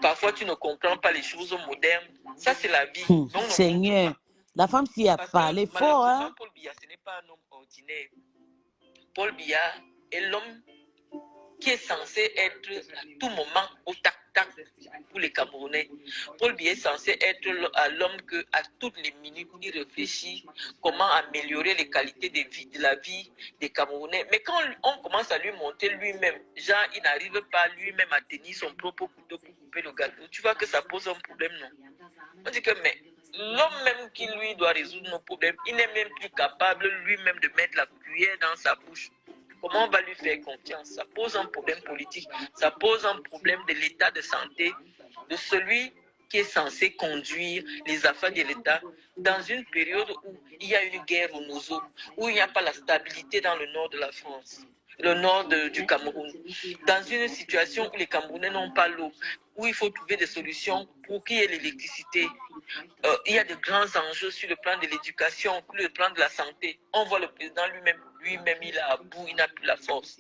Parfois, tu ne comprends pas les choses modernes. Ça, c'est la vie. Donc, Seigneur, la femme s'y a parlé fort. Hein? Paul Biya, ce n'est pas un homme ordinaire. Paul Biya est l'homme qui est censé être à tout moment au tact. attaque pour les Camerounais. Paul Biya est censé être l'homme que, à toutes les minutes, il réfléchit comment améliorer les qualités de la vie des Camerounais. Mais quand on commence à lui monter lui-même, genre, il n'arrive pas lui-même à tenir son propre couteau pour couper le gâteau, tu vois que ça pose un problème, non? On dit que, mais l'homme même qui lui doit résoudre nos problèmes, il n'est même plus capable lui-même de mettre la cuillère dans sa bouche. Comment on va lui faire confiance? Ça pose un problème politique, ça pose un problème de l'état de santé de celui qui est censé conduire les affaires de l'État dans une période où il y a une guerre au Nozo, où il n'y a pas la stabilité dans le nord de la France, le nord du Cameroun, dans une situation où les Camerounais n'ont pas l'eau, où il faut trouver des solutions pour qu'il y ait l'électricité. Il y a de grands enjeux sur le plan de l'éducation, sur le plan de la santé. On voit le président lui-même, il est à bout, il n'a plus la force.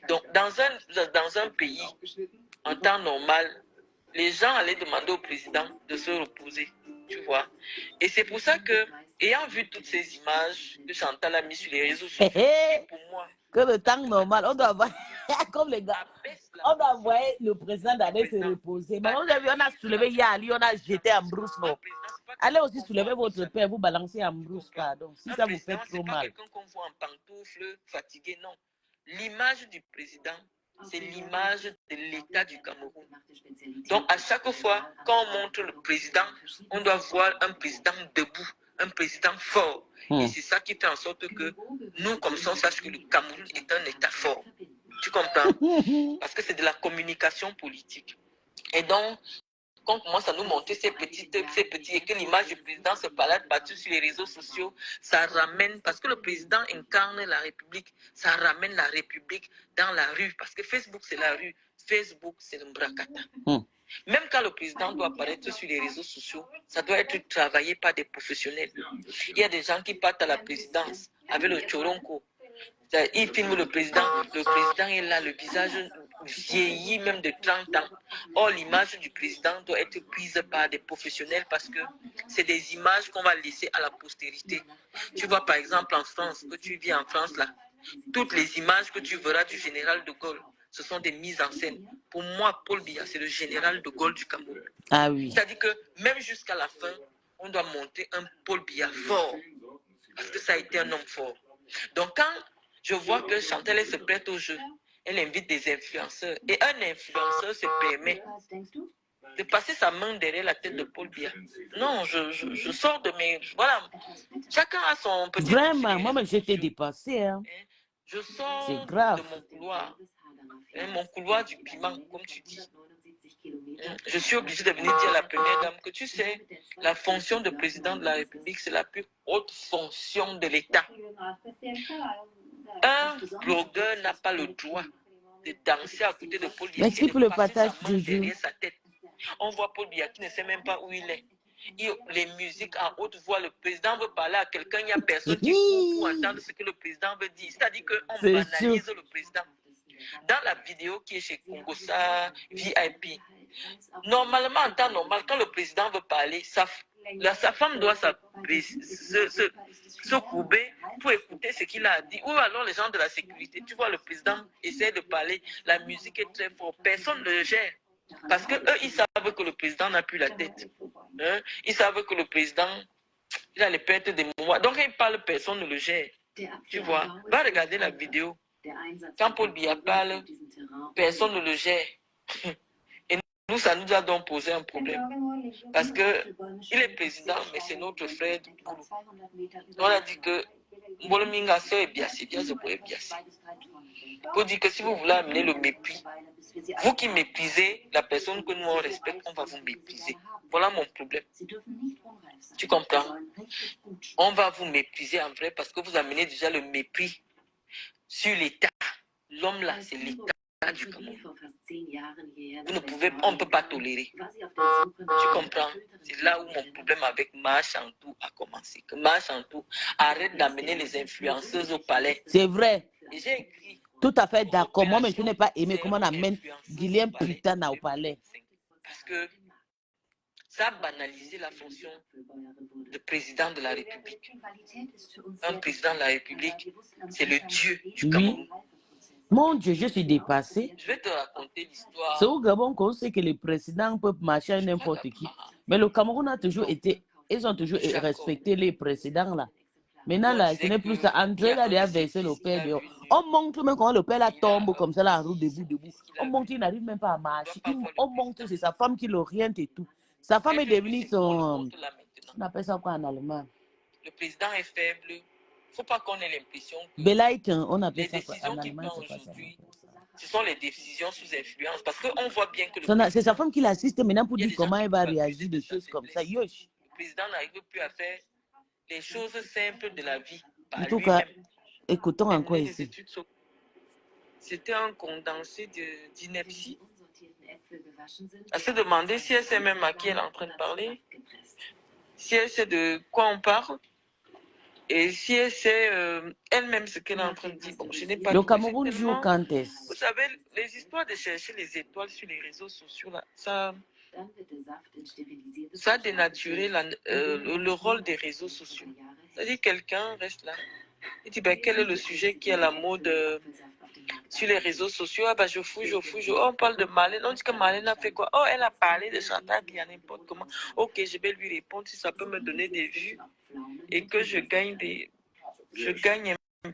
Donc, dans un pays, en temps normal, les gens allaient demander au président de se reposer, tu vois. Et c'est pour ça que, ayant vu toutes ces images que Chantal a mis sur les réseaux sociaux, pour moi, que le temps normal, on doit voir, comme les gars, on doit voir le président d'aller se reposer. Mais on a soulevé Yali, on a jeté en brousse, non. Allez aussi soulever votre père, vous balancer en brousse, pardon. Si ça vous fait trop mal. C'est pas quelqu'un qu'on voit en pantoufle, fatigué, non. L'image du président, c'est l'image de l'État du Cameroun. Donc, à chaque fois, quand on montre le président, on doit voir un président debout, un président fort. Et c'est ça qui fait en sorte que nous, comme ça, on sache que le Cameroun est un État fort. Tu comprends? Parce que c'est de la communication politique. Et donc, quand on commence à nous montrer ces petits, et que l'image du président se balade partout sur les réseaux sociaux, ça ramène, parce que le président incarne la République, ça ramène la République dans la rue, parce que Facebook, c'est la rue, Facebook, c'est le Mbrakata. Même quand le président doit apparaître sur les réseaux sociaux, ça doit être travaillé par des professionnels. Il y a des gens qui partent à la présidence avec le Choronko. Il filme le président est là, le visage vieilli même de 30 ans. Or, l'image du président doit être prise par des professionnels parce que c'est des images qu'on va laisser à la postérité. Tu vois, par exemple, en France, que tu vis en France, là, toutes les images que tu verras du général de Gaulle, ce sont des mises en scène. Pour moi, Paul Biya, c'est le général de Gaulle du Cameroun. Ah oui. C'est-à-dire que même jusqu'à la fin, on doit monter un Paul Biya fort. Parce que ça a été un homme fort. Donc, quand je vois que Chantal elle se prête au jeu, elle invite des influenceurs. Et un influenceur se permet de passer sa main derrière la tête de Paul Biya. Non, je sors de mes... Voilà. Chacun a son petit... Vraiment, moi, j'étais dépassée. Hein. Je sors grave. de mon couloir. Mon couloir du piment, comme tu dis. Je suis obligée de venir dire à la première dame que tu sais, la fonction de président de la République, c'est la plus haute fonction de l'État. Un blogueur n'a pas le droit de danser à côté de Paul Biya. Merci pour le partage, Juju. On voit Paul Biya qui ne sait même pas où il est. Les musiques en haute voix, le président veut parler à quelqu'un, il n'y a personne qui court pour entendre ce que le président veut dire. C'est-à-dire qu'on banalise le président. Dans la vidéo qui est chez Congosa VIP, normalement, en temps normal, quand le président veut parler, sa femme doit se courber pour écouter ce qu'il a dit. Ou alors les gens de la sécurité, tu vois, le président essaie de parler, la musique est très forte, personne ne le gère. Parce qu'eux, ils savent que le président n'a plus la tête. Hein? Ils savent que le président, il a les pertes de mémoire. Donc, il parle, personne ne le gère. Tu vois, va regarder la vidéo. Quand Paul Biya parle, personne ne le gère. Et nous, ça nous a donc posé un problème. Parce qu'il est président, mais c'est notre frère du boulot. On a dit que Mbolominga est biassé, pour dire que si vous voulez amener le mépris, vous qui méprisez la personne que nous on respecte, on va vous mépriser. Voilà mon problème. Tu comprends? On va vous mépriser en vrai parce que vous amenez déjà le mépris sur l'État. L'homme là, c'est l'État du Cameroun. On ne peut pas tolérer. Tu comprends? C'est là où mon problème avec Ma Chantou a commencé. Que Ma Chantou arrête d'amener les influenceuses au palais. C'est vrai. Et j'ai écrit. Tout à fait d'accord. Moi, mais je n'ai pas aimé comment on amène Guillaume Pritana au palais. Parce que ça a banalisé la fonction de président de la République. Un président de la République, c'est le Dieu du Cameroun. Mon Dieu, je suis dépassée. Je vais te raconter l'histoire. C'est au Gabon qu'on sait que les présidents peuvent marcher à n'importe qui. Mais le Cameroun a toujours été, ils ont toujours respecté les précédents là. Maintenant, là, ce n'est plus ça. André là, il a versé le père dehors. On montre même quand le père là tombe comme ça, la roue debout. On montre, il n'arrive même pas à marcher. On montre, c'est sa femme qui l'oriente et tout. Sa femme est devenue son... On appelle ça quoi en allemand? Le président est faible. Il ne faut pas qu'on ait l'impression que Belaïten, on appelle les ça quoi en décisions qu'il allemand, prend c'est quoi ça? aujourd'hui, ce sont les décisions sous influence. Parce qu'on voit bien que C'est sa femme qui l'assiste maintenant pour il y a dire des gens comment qui elle va peuvent abuser réagir, de des sa choses comme ça. faiblesse. Yosh. Le président n'arrive plus à faire les choses simples de la vie par En tout cas, lui-même. écoutons encore Terminer les ici. études, c'était un condensé d'ineptie. Elle s'est demandé si elle sait même à qui elle est en train de parler, si elle sait de quoi on parle, et si elle sait elle-même ce qu'elle est en train de dire. Bon, je n'ai pas Le tout, Cameroun c'est joue tellement... quand Vous est-ce? savez, les histoires de chercher les étoiles sur les réseaux sociaux, là, ça a dénaturé le rôle des réseaux sociaux. C'est-à-dire quelqu'un reste là et dit, ben, quel est le sujet qui est à la mode sur les réseaux sociaux? Ah ben, je fouille. Oh, on parle de Marlène. On dit que Marlène a fait quoi? Oh, elle a parlé de Chantal qui a n'importe comment. Ok, je vais lui répondre si ça peut me donner des vues et que je gagne un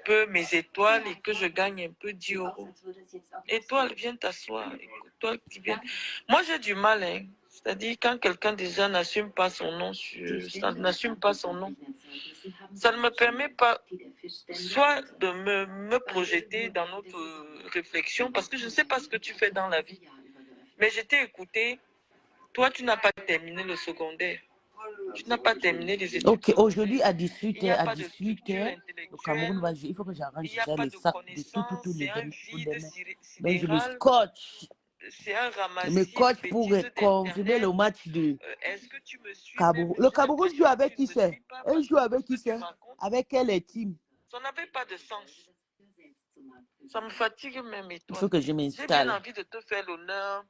peu mes étoiles et que je gagne un peu 10 euros. Étoile, viens t'asseoir. Écoute-toi qui viens. Moi, j'ai du mal, hein. C'est-à-dire quand quelqu'un déjà n'assume pas son nom, ça ne me permet pas soit de me projeter dans notre réflexion, parce que je ne sais pas ce que tu fais dans la vie. Mais je t'ai écouté, toi tu n'as pas terminé le secondaire. Tu n'as pas terminé les études. Ok, aujourd'hui à 18h, le Cameroun va jouer. Il faut que j'arrange déjà les sacs de tous les c'est un demain. vide Donc je me sidéral, scotche. c'est un Je me ramassis coach de pour bêtises confirmer le d'internet. match de Est-ce que tu me suis Cameroun. même? Le Cameroun joue avec qui c'est? Il joue avec qui c'est? Racontes, Avec quelle team? ça n'avait pas de sens. Ça me fatigue même, et Il toi. faut que je J'ai bien m'installe. envie de te faire l'honneur,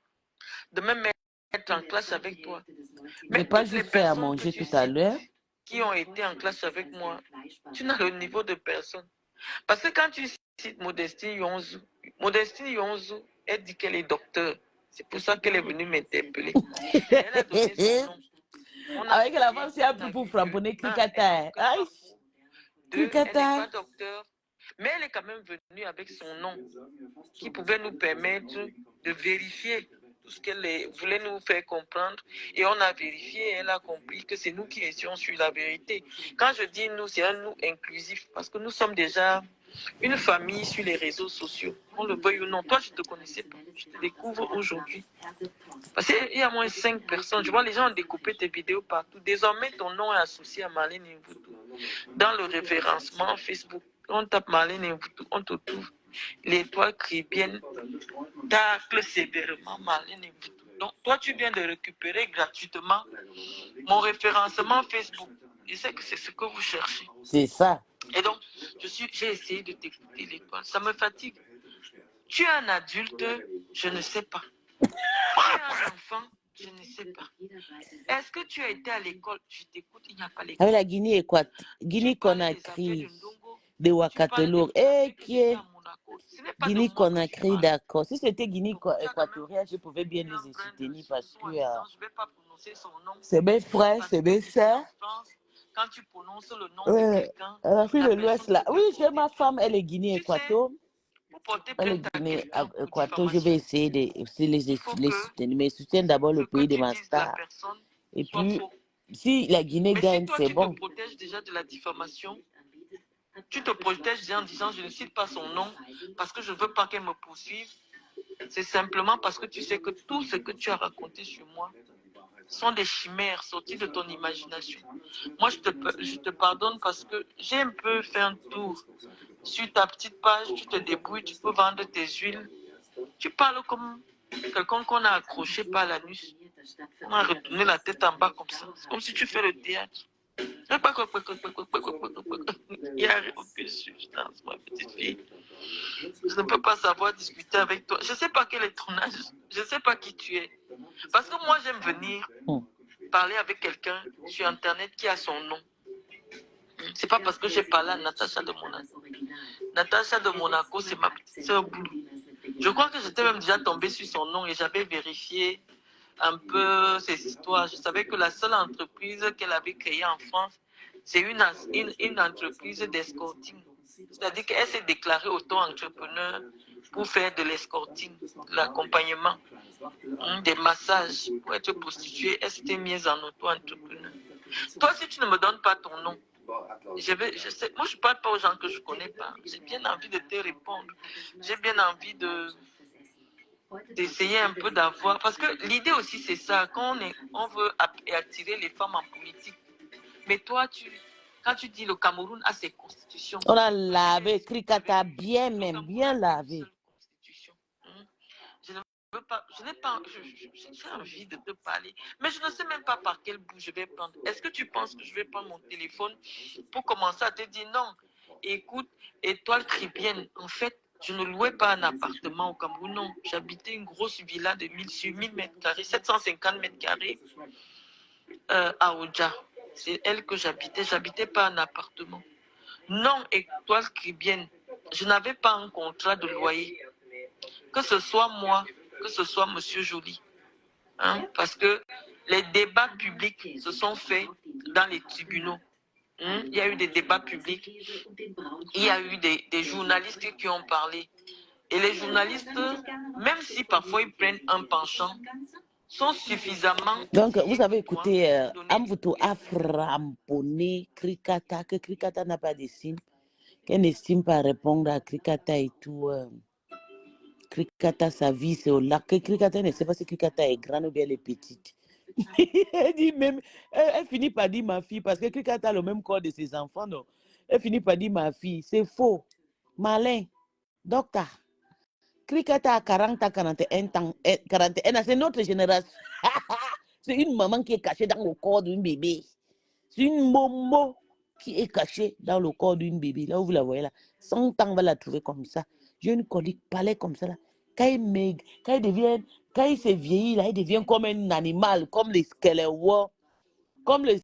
de me mettre en classe avec toi. Je Mais n'ai pas toutes les juste fait à personnes manger que tu tout à cites, l'heure. qui ont été en classe avec moi, tu n'as le niveau de personne. Parce que quand tu cites Modestine Yonzu, elle dit qu'elle est docteur. C'est pour ça qu'elle est venue m'interpeller. Elle a donné son nom. Avec la femme, c'est un peu pour framponner Cricata. Aïe! Elle n'est pas Cricata. docteur, mais elle est quand même venue avec son nom qui pouvait nous permettre de vérifier tout ce qu'elle voulait nous faire comprendre. Et on a vérifié et elle a compris que c'est nous qui étions sur la vérité. Quand je dis nous, c'est un nous inclusif parce que nous sommes déjà une famille sur les réseaux sociaux. On le veuille ou non. Toi, je ne te connaissais pas. Je te découvre aujourd'hui. Parce qu'il y a moins 5 personnes. Je vois les gens ont découpé tes vidéos partout. Désormais, ton nom est associé à Marlène Mvutu. Dans le référencement Facebook, on tape Marlène Mvutu, on te trouve. L'étoile chrétienne tacle sévèrement Marlène Mvutu. Donc, toi, tu viens de récupérer gratuitement mon référencement Facebook. Je sais que c'est ce que vous cherchez. C'est ça. Et donc, j'ai essayé de t'écouter, l'étoile. Ça me fatigue. Tu es un adulte, je ne sais pas. Tu es un enfant, je ne sais pas. Est-ce que tu as été à l'école? Je t'écoute, il n'y a pas l'école. Avec la Guinée-Conakry de Ouagadougou. Et qui est Guinée-Conakry, d'accord. Si c'était Guinée-Équatoriale, je pouvais bien les soutenir parce que c'est mes frères, c'est mes sœurs. Quand tu prononces le nom de quelqu'un, l'Afrique de l'Ouest là. Oui, j'ai ma femme, elle est Guinée-Équatoriale. Elle est Guinée-Équatoriale. Je vais essayer de les soutenir. Mais soutiens d'abord le pays de ma star. Et puis, si la Guinée gagne, c'est bon. Tu te protèges déjà de la diffamation. Tu te protèges déjà en disant je ne cite pas son nom parce que je ne veux pas qu'elle me poursuive. C'est simplement parce que tu sais que tout ce que tu as raconté sur moi sont des chimères sorties de ton imagination. Moi, je te pardonne parce que j'ai un peu fait un tour sur ta petite page. Tu te débrouilles, tu peux vendre tes huiles. Tu parles comme quelqu'un qu'on a accroché par l'anus. On a retourné la tête en bas comme ça. C'est comme si tu fais le théâtre. Il n'y a aucune substance, ma petite fille. Je ne peux pas savoir discuter avec toi. Je ne sais pas quel est ton âge. Je ne sais pas qui tu es. Parce que moi, j'aime venir parler avec quelqu'un sur Internet qui a son nom. C'est pas parce que j'ai parlé à Natacha de mon âge. Natacha de Monaco, c'est ma petite sœur Boulou. Je crois que j'étais même déjà tombée sur son nom et j'avais vérifié un peu ses histoires. Je savais que la seule entreprise qu'elle avait créée en France, c'est une entreprise d'escorting. C'est-à-dire qu'elle s'est déclarée auto-entrepreneur pour faire de l'escorting, de l'accompagnement, des massages, pour être prostituée. Elle s'était mise en auto-entrepreneur. Toi, si tu ne me donnes pas ton nom, je sais, moi, je ne parle pas aux gens que je ne connais pas. J'ai bien envie de te répondre. J'ai bien envie d'essayer un peu d'avoir... Parce que l'idée aussi, c'est ça. Quand on veut attirer les femmes en politique. Mais toi, quand tu dis le Cameroun a ses constitutions... On a lavé, Krikata, bien même, bien lavé. Je ne veux pas... J'ai envie de te parler. Mais je ne sais même pas par quel bout je vais prendre. Est-ce que tu penses que je vais prendre mon téléphone pour commencer à te dire non? Écoute, Étoile Chrétienne, en fait, je ne louais pas un appartement au Cameroun, non. J'habitais une grosse villa de 1000 mètres carrés, 750 mètres carrés à Oja. C'est elle que j'habitais. J'habitais pas un appartement. Non, Étoile Chrétienne, je n'avais pas un contrat de loyer. Que ce soit moi, que ce soit Monsieur Joly. Hein, parce que les débats publics se sont faits dans les tribunaux. Il y a eu des débats publics. Il y a eu des journalistes qui ont parlé. Et les journalistes, même si parfois ils prennent un penchant, sont suffisamment... Donc, vous avez écouté Amvuto a framponné Krikata, que Krikata n'a pas d'estime, qu'elle n'estime pas répondre à Krikata et tout. Krikata, sa vie, c'est au lac. Que Krikata ne sait pas si Krikata est grande ou bien elle est petite. Elle dit même, elle finit par dire ma fille, parce que Krikata a le même corps de ses enfants, non? Elle finit par dire ma fille, c'est faux. Malin, docteur. Krikata a 40 ans, 41 ans, 41 ans, c'est notre génération. C'est une maman qui est cachée dans le corps d'un bébé. C'est une momo qui est cachée dans le corps d'une bébé. Là où vous la voyez là, 100 ans, on va la trouver comme ça. J'ai une colique, palais comme ça là. Quand il maigre, quand il se vieillit, là, il devient comme un animal, comme les Skelewa, comme les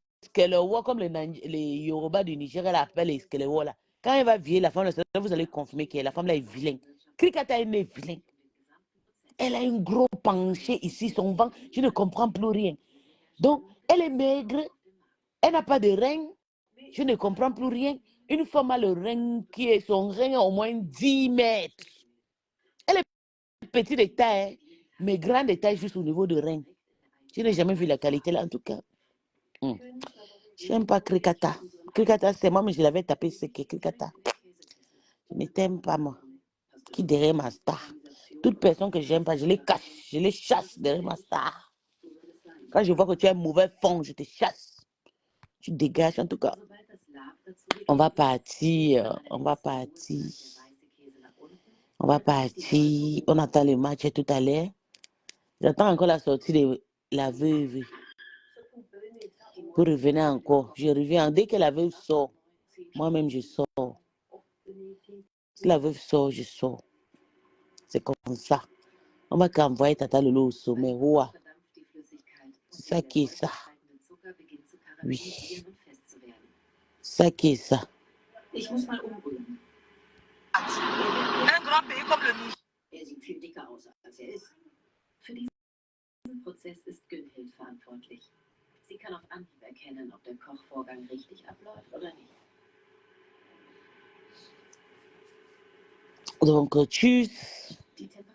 Yoruba du Niger, elle appelle les Skelewa là. Quand il va vieillir, la femme, vous allez confirmer que la femme là est vilaine. Krikata est née vilaine. Elle a un gros penché ici, son ventre, je ne comprends plus rien. Donc, elle est maigre, elle n'a pas de rein, je ne comprends plus rien. Une femme a le rein qui est son rein au moins 10 mètres. Elle est petite de taille, mais grande de taille juste au niveau de rein. Je n'ai jamais vu la qualité là, en tout cas. Je n'aime pas Krikata. Krikata, c'est moi, mais je l'avais tapé, c'est que Krikata. Je ne t'aime pas, moi. Qui derrière ma star. Toute personne que j'aime pas, je les cache, je les chasse derrière ma star. Quand je vois que tu as un mauvais fond, je te chasse. Tu dégages, en tout cas. On va partir, on va partir. On va partir. On attend le match tout à l'heure. J'attends encore la sortie de la veuve. Pour revenir encore. Je reviens. Dès que la veuve sort, moi-même, je sors. Si la veuve sort, je sors. C'est comme ça. On va qu'envoyer Tata Lolo au sommet. Ouah. C'est ça qui est ça. Oui. Ça qui est ça. Un grand pays comme le Niger. Er sieht viel dicker aus, als er ist. Für diesen Prozess ist Günhild verantwortlich. Sie kann auf Anhieb erkennen, ob der Kochvorgang richtig abläuft oder nicht. Donc, tschüss. Die Temperatur